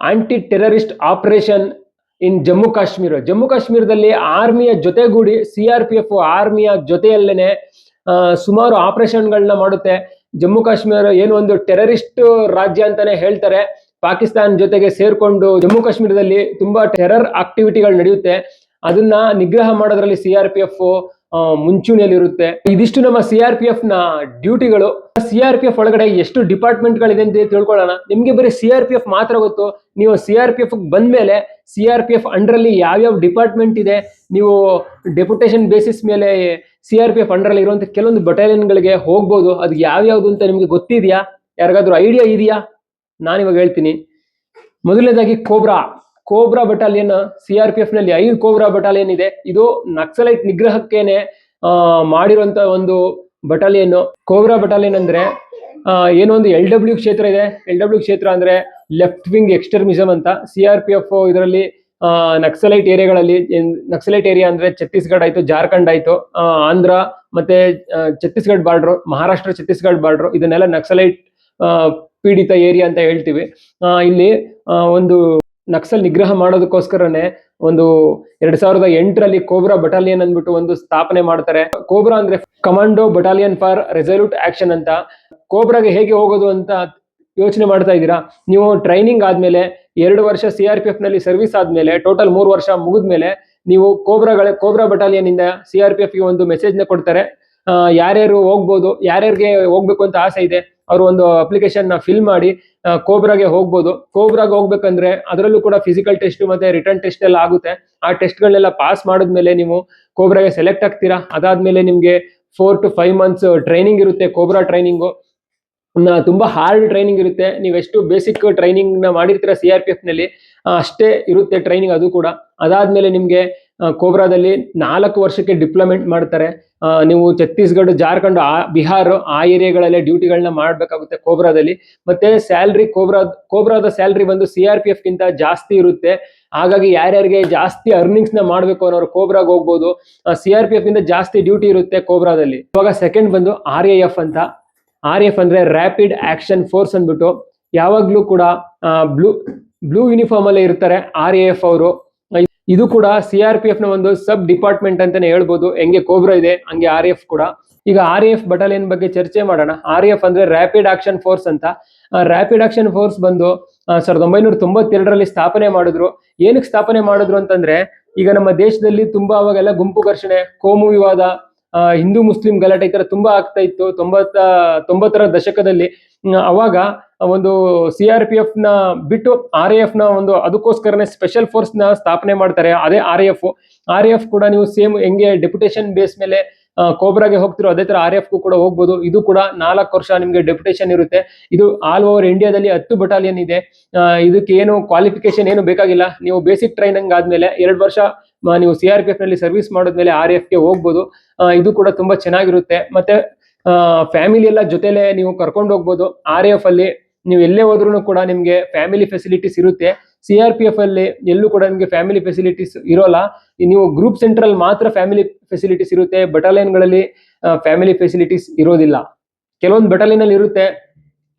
ಆಂಟಿ ಟೆರರಿಸ್ಟ್ ಆಪರೇಷನ್ ಇನ್ ಜಮ್ಮು ಕಾಶ್ಮೀರದಲ್ಲಿ ಆರ್ಮಿಯ ಜೊತೆಗೂಡಿ CRPF ಆರ್ಮಿಯ ಜೊತೆಯಲ್ಲೇನೆ ಸುಮಾರು ಆಪರೇಷನ್ಗಳನ್ನ ಮಾಡುತ್ತೆ. ಜಮ್ಮು ಕಾಶ್ಮೀರ ಏನು ಒಂದು ಟೆರರಿಸ್ಟ್ ರಾಜ್ಯ ಅಂತಾನೆ ಹೇಳ್ತಾರೆ. ಪಾಕಿಸ್ತಾನ ಜೊತೆಗೆ ಸೇರ್ಕೊಂಡು ಜಮ್ಮು ಕಾಶ್ಮೀರದಲ್ಲಿ ತುಂಬಾ ಟೆರರ್ ಆಕ್ಟಿವಿಟಿಗಳು ನಡೆಯುತ್ತೆ. ಅದನ್ನ ನಿಗ್ರಹ ಮಾಡೋದ್ರಲ್ಲಿ CRPF ಮುಂಚೂಣಿಯಲ್ಲಿ ಇರುತ್ತೆ. ಇದಿಷ್ಟು ನಮ್ಮ CRPF ನ ಡ್ಯೂಟಿಗಳು. CRPF ಒಳಗಡೆ ಎಷ್ಟು ಡಿಪಾರ್ಟ್ಮೆಂಟ್ಗಳಿದೆ ಅಂತ ತಿಳ್ಕೊಳ್ಳೋಣ. ನಿಮ್ಗೆ ಬರೀ CRPF ಮಾತ್ರ ಗೊತ್ತು. ನೀವು CRPF ಬಂದ್ಮೇಲೆ CRPF ಅಂಡರ್ ಅಲ್ಲಿ ಯಾವ್ಯಾವ ಡಿಪಾರ್ಟ್ಮೆಂಟ್ ಇದೆ, ನೀವು ಡೆಪ್ಯುಟೇಷನ್ ಬೇಸಿಸ್ ಮೇಲೆ CRPF ಅಂಡರ್ ಅಲ್ಲಿ ಇರುವಂತ ಕೆಲವೊಂದು ಬಟಾಲಿಯನ್ಗಳಿಗೆ ಹೋಗ್ಬೋದು. ಅದು ಯಾವ್ಯಾವ್ದು ಅಂತ ನಿಮ್ಗೆ ಗೊತ್ತಿದ್ಯಾ? ಯಾರಿಗಾದ್ರೂ ಐಡಿಯಾ ಇದೆಯಾ? ನಾನಿವಾಗ ಹೇಳ್ತೀನಿ. ಮೊದಲನೇದಾಗಿ ಕೋಬ್ರಾ ಬಟಾಲಿಯನ್. CRPF ನಲ್ಲಿ 5 ಕೋಬ್ರಾ ಬಟಾಲಿಯನ್ ಇದೆ. ಇದು ನಕ್ಸಲೈಟ್ ನಿಗ್ರಹಕ್ಕೇನೆ ಮಾಡಿರುವಂತ ಒಂದು ಬಟಾಲಿಯನ್. ಕೋಬ್ರಾ ಬಟಾಲಿಯನ್ ಅಂದ್ರೆ ಏನೋ ಒಂದು LW ಕ್ಷೇತ್ರ ಇದೆ. LW ಕ್ಷೇತ್ರ ಅಂದ್ರೆ ಲೆಫ್ಟ್ ವಿಂಗ್ ಎಕ್ಸ್ಟ್ರೀಮಿಸಮ್ ಅಂತ. CRPF ಇದರಲ್ಲಿ ನಕ್ಸಲೈಟ್ ಏರಿಯಾ ಅಂದ್ರೆ ಛತ್ತೀಸ್ಗಢ ಆಯ್ತು, ಜಾರ್ಖಂಡ್ ಆಯ್ತು, ಆಂಧ್ರ ಮತ್ತೆ ಛತ್ತೀಸ್ಗಢ ಬಾರ್ಡರ್, ಮಹಾರಾಷ್ಟ್ರ ಛತ್ತೀಸ್ಗಢ ಬಾರ್ಡರ್, ಇದನ್ನೆಲ್ಲ ನಕ್ಸಲೈಟ್ ಪೀಡಿತ ಏರಿಯಾ ಅಂತ ಹೇಳ್ತೀವಿ. ಇಲ್ಲಿ ಒಂದು ನಕ್ಸಲ್ ನಿಗ್ರಹ ಮಾಡೋದಕ್ಕೋಸ್ಕರನೇ ಒಂದು 2008ರಲ್ಲಿ ಕೋಬ್ರಾ ಬಟಾಲಿಯನ್ ಅಂದ್ಬಿಟ್ಟು ಒಂದು ಸ್ಥಾಪನೆ ಮಾಡ್ತಾರೆ. ಕೋಬ್ರಾ ಅಂದ್ರೆ commando battalion for resolute action ಅಂತ. ಕೋಬ್ರಾಗೆ ಹೇಗೆ ಹೋಗೋದು ಅಂತ ಯೋಚನೆ ಮಾಡ್ತಾ ಇದ್ದೀರಾ? ನೀವು ಟ್ರೈನಿಂಗ್ ಆದ್ಮೇಲೆ 2 ವರ್ಷ CRPF ನಲ್ಲಿ ಸರ್ವಿಸ್ ಆದ್ಮೇಲೆ ಟೋಟಲ್ 3 ವರ್ಷ ಮುಗಿದ್ಮೇಲೆ ನೀವು ಕೋಬ್ರಾ ಬಟಾಲಿಯನ್ ಇಂದ CRPF ಗೆ ಒಂದು ಮೆಸೇಜ್ ನ ಕೊಡ್ತಾರೆ. ಯಾರ್ಯಾರು ಹೋಗ್ಬೋದು, ಯಾರ್ಯಾರಿಗೆ ಹೋಗ್ಬೇಕು ಅಂತ ಆಸೆ ಇದೆ ಅವರು ಒಂದು ಅಪ್ಲಿಕೇಶನ್ ಫಿಲ್ ಮಾಡಿ ಕೋಬ್ರಾಗೆ ಹೋಗ್ಬೋದು. ಕೋಬ್ರಾಗೆ ಹೋಗ್ಬೇಕಂದ್ರೆ ಅದರಲ್ಲೂ ಕೂಡ ಫಿಸಿಕಲ್ ಟೆಸ್ಟ್ ಮತ್ತೆ ರಿಟರ್ನ್ ಟೆಸ್ಟ್ ಎಲ್ಲ ಆಗುತ್ತೆ. ಆ ಟೆಸ್ಟ್ಗಳನ್ನೆಲ್ಲ ಪಾಸ್ ಮಾಡಿದ್ಮೇಲೆ ನೀವು ಕೋಬ್ರಾಗೆ ಸೆಲೆಕ್ಟ್ ಆಗ್ತೀರಾ. ಅದಾದ್ಮೇಲೆ ನಿಮ್ಗೆ 4 to 5 months ಟ್ರೈನಿಂಗ್ ಇರುತ್ತೆ. ಕೋಬ್ರಾ ಟ್ರೈನಿಂಗು ತುಂಬಾ ಹಾರ್ಡ್ ಟ್ರೈನಿಂಗ್ ಇರುತ್ತೆ. ನೀವೆಷ್ಟು ಬೇಸಿಕ್ ಟ್ರೈನಿಂಗ್ ನ ಮಾಡಿರ್ತೀರಾ CRPF ನಲ್ಲಿ ಅಷ್ಟೇ ಇರುತ್ತೆ ಟ್ರೈನಿಂಗ್ ಅದು ಕೂಡ. ಅದಾದ್ಮೇಲೆ ನಿಮ್ಗೆ ಕೋಬ್ರಾದಲ್ಲಿ 4 ವರ್ಷಕ್ಕೆ ಡಿಪ್ಲೊಮೆಂಟ್ ಮಾಡ್ತಾರೆ. ನೀವು ಛತ್ತೀಸ್ಗಢ, ಜಾರ್ಖಂಡ್, ಬಿಹಾರ್ ಆ ಏರಿಯಾಗಳಲ್ಲೇ ಡ್ಯೂಟಿಗಳನ್ನ ಮಾಡ್ಬೇಕಾಗುತ್ತೆ ಕೋಬ್ರಾದಲ್ಲಿ. ಮತ್ತೆ ಸ್ಯಾಲ್ರಿ ಕೋಬ್ರಾದ ಸ್ಯಾಲ್ರಿ ಬಂದು CRPF ಗಿಂತ ಜಾಸ್ತಿ ಇರುತ್ತೆ. ಹಾಗಾಗಿ ಯಾರ್ಯಾರಿಗೆ ಜಾಸ್ತಿ ಅರ್ನಿಂಗ್ಸ್ ನ ಮಾಡ್ಬೇಕು ಅನ್ನೋರು ಕೋಬ್ರಾಗ್ ಹೋಗ್ಬೋದು. CRPF ಗಿಂತ ಜಾಸ್ತಿ ಡ್ಯೂಟಿ ಇರುತ್ತೆ ಕೋಬ್ರಾದಲ್ಲಿ. ಇವಾಗ ಸೆಕೆಂಡ್ ಬಂದು RAF ಅಂತ. RAF ಅಂದ್ರೆ ರ್ಯಾಪಿಡ್ ಆಕ್ಷನ್ ಫೋರ್ಸ್ ಅಂದ್ಬಿಟ್ಟು, ಯಾವಾಗ್ಲೂ ಕೂಡ ಬ್ಲೂ ಯೂನಿಫಾರ್ಮ್ ಅಲ್ಲೇ ಇರ್ತಾರೆ RAF ಅವರು. ಇದು ಕೂಡ CRPF ನ ಒಂದು ಸಬ್ ಡಿಪಾರ್ಟ್ಮೆಂಟ್ ಅಂತಾನೆ ಹೇಳ್ಬೋದು. ಹೆಂಗೆ ಕೋಬ್ರಾ ಇದೆ ಹಂಗೆ RAF ಕೂಡ. ಈಗ RAF ಬಟಾಲಿಯನ್ ಬಗ್ಗೆ ಚರ್ಚೆ ಮಾಡೋಣ. RAF ಅಂದ್ರೆ ರ್ಯಾಪಿಡ್ ಆಕ್ಷನ್ ಫೋರ್ಸ್ ಅಂತ. ರ್ಯಾಪಿಡ್ ಆಕ್ಷನ್ ಫೋರ್ಸ್ ಬಂದು 1992ರಲ್ಲಿ ಸ್ಥಾಪನೆ ಮಾಡಿದ್ರು. ಏನಕ್ಕೆ ಸ್ಥಾಪನೆ ಮಾಡಿದ್ರು ಅಂತಂದ್ರೆ, ಈಗ ನಮ್ಮ ದೇಶದಲ್ಲಿ ತುಂಬಾ ಅವಾಗೆಲ್ಲ ಗುಂಪು ಘರ್ಷಣೆ, ಕೋಮು ವಿವಾದ, ಹಿಂದೂ ಮುಸ್ಲಿಂ ಗಲಾಟೆ ಈ ತರ ತುಂಬಾ ಆಗ್ತಾ ಇತ್ತು 90ರ ದಶಕದಲ್ಲಿ. ಅವಾಗ ಒಂದು CRPF ನ ಬಿಟ್ಟು RAF ನ ಒಂದು ಅದಕ್ಕೋಸ್ಕರನೇ ಸ್ಪೆಷಲ್ ಫೋರ್ಸ್ ನ ಸ್ಥಾಪನೆ ಮಾಡ್ತಾರೆ. ಅದೇ RAF ಕೂಡ ನೀವು ಸೇಮ್ ಹೆಂಗೆ ಡೆಪ್ಯುಟೇಷನ್ ಬೇಸ್ ಮೇಲೆ ಕೋಬ್ರಾಗೆ ಹೋಗ್ತಿರೋ ಅದೇ ತರ RAF ಕೂಡ ಹೋಗ್ಬೋದು. ಇದು ಕೂಡ 4 ವರ್ಷ ನಿಮ್ಗೆ ಡೆಪ್ಯುಟೇಷನ್ ಇರುತ್ತೆ. ಇದು ಆಲ್ ಓವರ್ ಇಂಡಿಯಾದಲ್ಲಿ 10 ಬಟಾಲಿಯನ್ ಇದೆ. ಇದಕ್ಕೆ ಏನು ಕ್ವಾಲಿಫಿಕೇಶನ್ ಏನು ಬೇಕಾಗಿಲ್ಲ. ನೀವು ಬೇಸಿಕ್ ಟ್ರೈನಿಂಗ್ ಆದ್ಮೇಲೆ 2 ವರ್ಷ ನೀವು CRPF ನಲ್ಲಿ ಸರ್ವಿಸ್ ಮಾಡಿದ್ಮೇಲೆ RAF ಗೆ ಹೋಗ್ಬೋದು. ಇದು ಕೂಡ ತುಂಬಾ ಚೆನ್ನಾಗಿರುತ್ತೆ. ಮತ್ತೆ ಫ್ಯಾಮಿಲಿ ಎಲ್ಲ ಜೊತೆಲೆ ನೀವು ಕರ್ಕೊಂಡು ಹೋಗ್ಬೋದು. RAF ಅಲ್ಲಿ ನೀವು ಎಲ್ಲೇ ಹೋದ್ರೂ ಕೂಡ ನಿಮ್ಗೆ ಫ್ಯಾಮಿಲಿ ಫೆಸಿಲಿಟೀಸ್ ಇರುತ್ತೆ. CRPF ಅಲ್ಲಿ ಎಲ್ಲೂ ಕೂಡ ನಿಮ್ಗೆ ಫ್ಯಾಮಿಲಿ ಫೆಸಿಲಿಟೀಸ್ ಇರೋಲ್ಲ. ನೀವು ಗ್ರೂಪ್ ಸೆಂಟ್ರಲ್ ಮಾತ್ರ ಫ್ಯಾಮಿಲಿ ಫೆಸಿಲಿಟೀಸ್ ಇರುತ್ತೆ. ಬಟಾಲಿಯನ್ಗಳಲ್ಲಿ ಫ್ಯಾಮಿಲಿ ಫೆಸಿಲಿಟೀಸ್ ಇರೋದಿಲ್ಲ. ಕೆಲವೊಂದು ಬಟಾಲಿಯನ್ ಅಲ್ಲಿ ಇರುತ್ತೆ.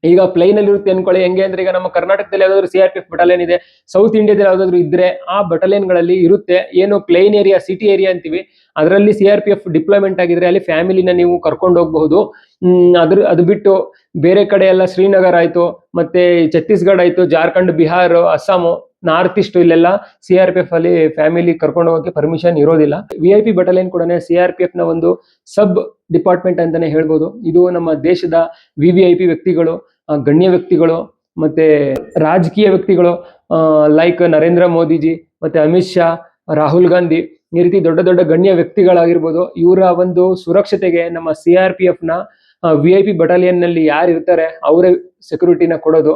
ಈಗ ಪ್ಲೈನ್ ಅಲ್ಲಿ ಇರುತ್ತೆ ಅನ್ಕೊಳ್ಳಿ. ಹೆಂಗೆ ಅಂದ್ರೆ, ಈಗ ನಮ್ಮ ಕರ್ನಾಟಕದಲ್ಲಿ ಯಾವ್ದಾದ್ರು CRPF ಬಟಾಲಿಯನ್ ಇದೆ, ಸೌತ್ ಇಂಡಿಯಾದಲ್ಲಿ ಯಾವ್ದಾದ್ರು ಇದ್ರೆ ಆ ಬಟಾಲಿಯನ್ ಗಳಲ್ಲಿ ಇರುತ್ತೆ. ಏನು ಪ್ಲೈನ್ ಏರಿಯಾ, ಸಿಟಿ ಏರಿಯಾ ಅಂತೀವಿ, ಅದರಲ್ಲಿ CRPF ಡಿಪ್ಲಾಯ್ಮೆಂಟ್ ಆಗಿದ್ರೆ ಅಲ್ಲಿ ಫ್ಯಾಮಿಲಿನ ನೀವು ಕರ್ಕೊಂಡು ಹೋಗಬಹುದು. ಅದು ಬಿಟ್ಟು ಬೇರೆ ಕಡೆ ಎಲ್ಲ ಶ್ರೀನಗರ್ ಆಯ್ತು, ಮತ್ತೆ ಛತ್ತೀಸ್ಗಢ ಆಯ್ತು, ಜಾರ್ಖಂಡ್, ಬಿಹಾರ್, ಅಸ್ಸಾಂ, ನಾರ್ತ್ ಈಸ್ಟ್ ಇಲ್ಲೆಲ್ಲ CRPF ಅಲ್ಲಿ ಫ್ಯಾಮಿಲಿ ಕರ್ಕೊಂಡು ಹೋಗಕ್ಕೆ ಪರ್ಮಿಷನ್ ಇರೋದಿಲ್ಲ. VIP ಬಟಾಲಿಯನ್ ಕೂಡ CRPF ನ ಒಂದು ಸಬ್ ಡಿಪಾರ್ಟ್ಮೆಂಟ್ ಅಂತಾನೆ ಹೇಳ್ಬೋದು. ಇದು ನಮ್ಮ ದೇಶದ VVIP ವ್ಯಕ್ತಿಗಳು, ಗಣ್ಯ ವ್ಯಕ್ತಿಗಳು, ಮತ್ತೆ ರಾಜಕೀಯ ವ್ಯಕ್ತಿಗಳು ಲೈಕ್ ನರೇಂದ್ರ ಮೋದಿಜಿ, ಮತ್ತೆ ಅಮಿತ್ ಶಾ, ರಾಹುಲ್ ಗಾಂಧಿ, ಈ ರೀತಿ ದೊಡ್ಡ ದೊಡ್ಡ ಗಣ್ಯ ವ್ಯಕ್ತಿಗಳಾಗಿರ್ಬೋದು. ಇವರ ಒಂದು ಸುರಕ್ಷತೆಗೆ ನಮ್ಮ CRPF ನ VIP ಬಟಾಲಿಯನ್ ನಲ್ಲಿ ಯಾರು ಇರ್ತಾರೆ ಅವರೇ ಸೆಕ್ಯೂರಿಟಿನ ಕೊಡೋದು.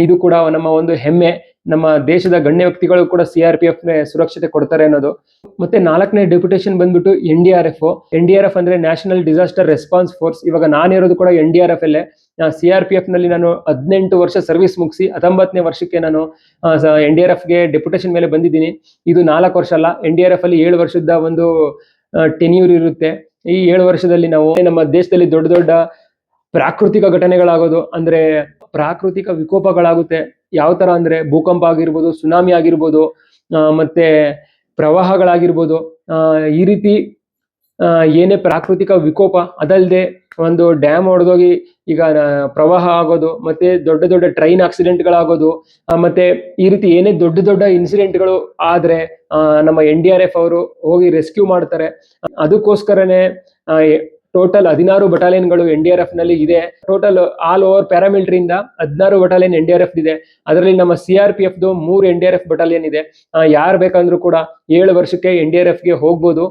ಇದು ಕೂಡ ನಮ್ಮ ಒಂದು ಹೆಮ್ಮೆ. ನಮ್ಮ ದೇಶದ ಗಣ್ಯ ವ್ಯಕ್ತಿಗಳು ಕೂಡ CRPF ಸುರಕ್ಷತೆ ಕೊಡ್ತಾರೆ ಅನ್ನೋದು. ಮತ್ತೆ 4ನೇ ಡೆಪ್ಯುಟೇಷನ್ ಬಂದ್ಬಿಟ್ಟು NDRF ಅಂದ್ರೆ ನ್ಯಾಷನಲ್ ಡಿಸಾಸ್ಟರ್ ರೆಸ್ಪಾನ್ಸ್ ಫೋರ್ಸ್. ಇವಾಗ ನಾನಿರೋದು ಕೂಡ NDRF ಅಲ್ಲೇ. CRPF ನಲ್ಲಿ ನಾನು 18 ವರ್ಷ ಸರ್ವಿಸ್ ಮುಗಿಸಿ 19ನೇ ವರ್ಷಕ್ಕೆ ನಾನು NDRF ಗೆ ಡೆಪ್ಯುಟೇಷನ್ ಮೇಲೆ ಬಂದಿದ್ದೀನಿ. ಇದು 4 ವರ್ಷ ಅಲ್ಲ. NDRF ಅಲ್ಲಿ 7 ವರ್ಷದ ಒಂದು ಟೆನ್ಯೂರ್ ಇರುತ್ತೆ. ಈ 7 ವರ್ಷದಲ್ಲಿ ನಾವು ನಮ್ಮ ದೇಶದಲ್ಲಿ ದೊಡ್ಡ ದೊಡ್ಡ ಪ್ರಾಕೃತಿಕ ಘಟನೆಗಳಾಗೋದು, ಅಂದ್ರೆ ಪ್ರಾಕೃತಿಕ ವಿಕೋಪಗಳಾಗುತ್ತೆ. ಯಾವ ತರ ಅಂದ್ರೆ ಭೂಕಂಪ ಆಗಿರ್ಬೋದು, ಸುನಾಮಿ ಆಗಿರ್ಬೋದು, ಮತ್ತೆ ಪ್ರವಾಹಗಳಾಗಿರ್ಬೋದು. ಈ ರೀತಿ ಏನೇ ಪ್ರಾಕೃತಿಕ ವಿಕೋಪ, ಅದಲ್ಲದೆ ಒಂದು ಡ್ಯಾಮ್ ಒಡೆದೋಗಿ ಈಗ ಪ್ರವಾಹ ಆಗೋದು, ಮತ್ತೆ ದೊಡ್ಡ ದೊಡ್ಡ ಟ್ರೈನ್ ಆಕ್ಸಿಡೆಂಟ್ಗಳಾಗೋದು, ಮತ್ತೆ ಈ ರೀತಿ ಏನೇ ದೊಡ್ಡ ದೊಡ್ಡ ಇನ್ಸಿಡೆಂಟ್ಗಳು ಆದ್ರೆ ನಮ್ಮ NDRF ಅವರು ಹೋಗಿ ರೆಸ್ಕ್ಯೂ ಮಾಡ್ತಾರೆ. ಅದಕ್ಕೋಸ್ಕರನೇ ಟೋಟಲ್ 16 ಬಟಾಲಿಯನ್ಗಳು NDRF ನಲ್ಲಿ ಇದೆ. ಟೋಟಲ್ ಆಲ್ ಓವರ್ ಪ್ಯಾರಾಮಿಲಿಟರಿಯಿಂದ 16 ಬಟಾಲಿಯನ್ NDRF ಇದೆ. ಅದರಲ್ಲಿ ನಮ್ಮ CRPF 3 NDRF ಬಟಾಲಿಯನ್ ಇದೆ. ಯಾರು ಬೇಕಂದ್ರೂ ಕೂಡ 7 ವರ್ಷಕ್ಕೆ NDRF ಗೆ ಹೋಗ್ಬೋದು.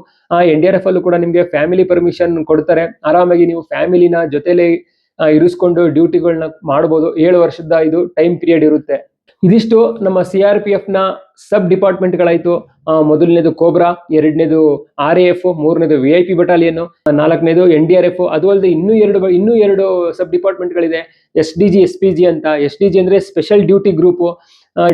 NDRF ಅಲ್ಲೂ ಕೂಡ ನಿಮ್ಗೆ ಫ್ಯಾಮಿಲಿ ಪರ್ಮಿಷನ್ ಕೊಡ್ತಾರೆ. ಆರಾಮಾಗಿ ನೀವು ಫ್ಯಾಮಿಲಿನ ಜೊತೆಲೆ ಇರಿಸ್ಕೊಂಡು ಡ್ಯೂಟಿಗಳನ್ನ ಮಾಡ್ಬೋದು. 7 ವರ್ಷದ ಇದು ಟೈಮ್ ಪೀರಿಯಡ್ ಇರುತ್ತೆ. ಇದಿಷ್ಟು ನಮ್ಮ CRPF ನ ಸಬ್ ಡಿಪಾರ್ಟ್ಮೆಂಟ್ ಗಳಾಯ್ತು. ಮೊದಲನೇದು ಕೋಬ್ರಾ, ಎರಡನೇದು RAF, ಮೂರನೇದು VIP ಬಟಾಲಿಯನ್, 4ನೇದು NDRF. ಅದು ಅಲ್ಲದೆ ಇನ್ನೂ ಎರಡು ಸಬ್ ಡಿಪಾರ್ಟ್ಮೆಂಟ್ ಗಳಿದೆ. SDG, SPG ಅಂತ. SDG ಅಂದ್ರೆ ಸ್ಪೆಷಲ್ ಡ್ಯೂಟಿ ಗ್ರೂಪ್.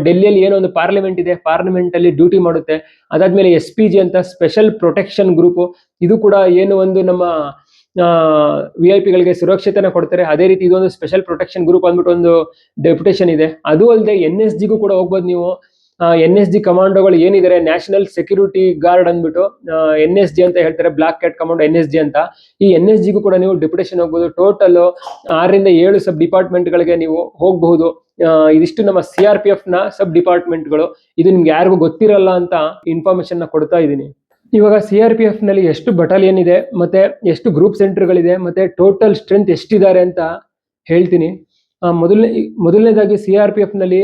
ಡೆಲ್ಲಿಯಲ್ಲಿ ಏನೋ ಒಂದು ಪಾರ್ಲಿಮೆಂಟ್ ಇದೆ, ಪಾರ್ಲಿಮೆಂಟ್ ಅಲ್ಲಿ ಡ್ಯೂಟಿ ಮಾಡುತ್ತೆ. ಅದಾದ್ಮೇಲೆ SPG ಅಂತ ಸ್ಪೆಷಲ್ ಪ್ರೊಟೆಕ್ಷನ್ ಗ್ರೂಪ್. ಇದು ಕೂಡ ಏನು ಒಂದು ನಮ್ಮ VIP ಗಳಿಗೆ ಸುರಕ್ಷತೆನ ಕೊಡ್ತಾರೆ. ಅದೇ ರೀತಿ ಇದೊಂದು ಸ್ಪೆಷಲ್ ಪ್ರೊಟೆಕ್ಷನ್ ಗ್ರೂಪ್ ಅಂದ್ಬಿಟ್ಟು ಒಂದು ಡೆಪ್ಯುಟೇಷನ್ ಇದೆ. ಅದು ಅಲ್ಲದೆ NSG ಗೂ ಕೂಡ ಹೋಗ್ಬೋದು ನೀವು. NSG ಕಮಾಂಡೋಗಳು ಏನಿದ್ದಾರೆ, ನ್ಯಾಷನಲ್ ಸೆಕ್ಯೂರಿಟಿ ಗಾರ್ಡ್ ಅಂದ್ಬಿಟ್ಟು NSG ಅಂತ ಹೇಳ್ತಾರೆ, ಬ್ಲಾಕ್ ಕ್ಯಾಟ್ ಕಮಾಂಡೋ NSG ಅಂತ. ಈ NSG ಗೂ ಕೂಡ ನೀವು ಡೆಪ್ಯುಟೇಷನ್ ಹೋಗ್ಬೋದು. ಟೋಟಲ್ 6ರಿಂದ 7 ಸಬ್ ಡಿಪಾರ್ಟ್ಮೆಂಟ್ ಗಳಿಗೆ ನೀವು ಹೋಗಬಹುದು. ಇದಿಷ್ಟು ನಮ್ಮ CRPF ನ ಸಬ್ ಡಿಪಾರ್ಟ್ಮೆಂಟ್ಗಳು. ಇದು ನಿಮ್ಗೆ ಯಾರಿಗೂ ಗೊತ್ತಿರಲ್ಲ ಅಂತ ಇನ್ಫಾರ್ಮೇಶನ್ ನ ಕೊಡ್ತಾ ಇದ್ದೀನಿ. ಇವಾಗ CRPF ನಲ್ಲಿ ಎಷ್ಟು ಬಟಾಲಿಯನ್ ಇದೆ, ಮತ್ತೆ ಎಷ್ಟು ಗ್ರೂಪ್ ಸೆಂಟರ್ಗಳಿದೆ, ಮತ್ತೆ ಟೋಟಲ್ ಸ್ಟ್ರೆಂತ್ ಎಷ್ಟಿದ್ದಾರೆ ಅಂತ ಹೇಳ್ತೀನಿ. ಮೊದಲನೇದಾಗಿ CRPF ನಲ್ಲಿ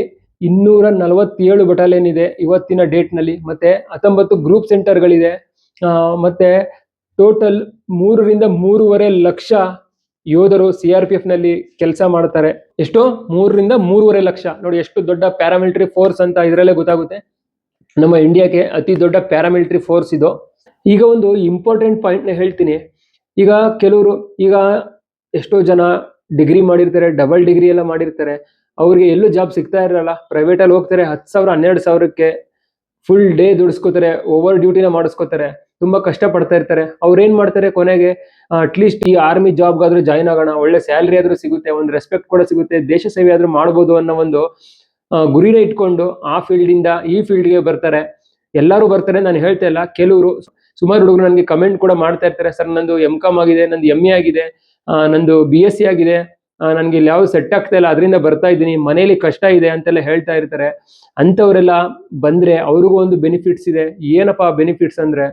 247 ಬಟಾಲಿಯನ್ ಇದೆ ಇವತ್ತಿನ ಡೇಟ್ ನಲ್ಲಿ, ಮತ್ತೆ 19 ಗ್ರೂಪ್ ಸೆಂಟರ್ಗಳಿದೆ. ಮತ್ತೆ ಟೋಟಲ್ 3 ರಿಂದ 3.5 ಲಕ್ಷ ಯೋಧರು CRPF ನಲ್ಲಿ ಕೆಲಸ ಮಾಡ್ತಾರೆ. ಎಷ್ಟು? 3 ರಿಂದ 3.5 ಲಕ್ಷ. ನೋಡಿ ಎಷ್ಟು ದೊಡ್ಡ ಪ್ಯಾರಾಮಿಲಿಟರಿ ಫೋರ್ಸ್ ಅಂತ ಇದರಲ್ಲೇ ಗೊತ್ತಾಗುತ್ತೆ. ನಮ್ಮ ಇಂಡಿಯಾಕ್ಕೆ ಅತಿ ದೊಡ್ಡ ಪ್ಯಾರಾಮಿಲಿಟರಿ ಫೋರ್ಸ್ ಇದು. ಈಗ ಒಂದು ಇಂಪಾರ್ಟೆಂಟ್ ಪಾಯಿಂಟ್ ನ ಹೇಳ್ತೀನಿ. ಈಗ ಕೆಲವರು ಎಷ್ಟೋ ಜನ ಡಿಗ್ರಿ ಮಾಡಿರ್ತಾರೆ, ಡಬಲ್ ಡಿಗ್ರಿ ಎಲ್ಲ ಮಾಡಿರ್ತಾರೆ, ಅವ್ರಿಗೆ ಎಲ್ಲೂ ಜಾಬ್ ಸಿಗ್ತಾ ಇರಲ್ಲ. ಪ್ರೈವೇಟ್ ಅಲ್ಲಿ ಹೋಗ್ತಾರೆ, 10,000 12,000ಕ್ಕೆ ಫುಲ್ ಡೇ ದುಡಿಸ್ಕೋತಾರೆ, ಓವರ್ ಡ್ಯೂಟಿನ ಮಾಡಿಸ್ಕೋತಾರೆ, ತುಂಬಾ ಕಷ್ಟ ಪಡ್ತಾ ಇರ್ತಾರೆ. ಅವ್ರು ಏನ್ ಮಾಡ್ತಾರೆ, ಕೊನೆಗೆ ಅಟ್ಲೀಸ್ಟ್ ಈ ಆರ್ಮಿ ಜಾಬ್ಗಾದ್ರೂ ಜಾಯ್ನ್ ಆಗೋಣ, ಒಳ್ಳೆ ಸ್ಯಾಲರಿ ಆದ್ರೂ ಸಿಗುತ್ತೆ, ಒಂದು ರೆಸ್ಪೆಕ್ಟ್ ಕೂಡ ಸಿಗುತ್ತೆ, ದೇಶ ಸೇವೆ ಆದ್ರೂ ಮಾಡ್ಬೋದು ಅನ್ನೋ ಒಂದು ಗುರಿನ ಇಟ್ಕೊಂಡು ಆ ಫೀಲ್ಡ್ ಇಂದ ಈ ಫೀಲ್ಡ್ಗೆ ಬರ್ತಾರೆ. ಎಲ್ಲರೂ ಬರ್ತಾರೆ ನಾನು ಹೇಳ್ತಾ ಇಲ್ಲ, ಕೆಲವರು. ಸುಮಾರು ಹುಡುಗರು ನನಗೆ ಕಮೆಂಟ್ ಕೂಡ ಮಾಡ್ತಾ ಇರ್ತಾರೆ, ಸರ್ ನಂದು MCOM ಆಗಿದೆ, ನಂದು MA ಆಗಿದೆ, ನಂದು BSc ಆಗಿದೆ, ನನ್ಗೆ ಇಲ್ಲಿ ಯಾವ್ದು ಸೆಟ್ ಆಗ್ತಾ ಇಲ್ಲ, ಅದರಿಂದ ಬರ್ತಾ ಇದ್ದೀನಿ, ಮನೇಲಿ ಕಷ್ಟ ಇದೆ ಅಂತೆಲ್ಲ ಹೇಳ್ತಾ ಇರ್ತಾರೆ. ಅಂತವರೆಲ್ಲ ಬಂದ್ರೆ ಅವ್ರಿಗೂ ಒಂದು ಬೆನಿಫಿಟ್ಸ್ ಇದೆ. ಏನಪ್ಪಾ ಬೆನಿಫಿಟ್ಸ್ ಅಂದ್ರೆ,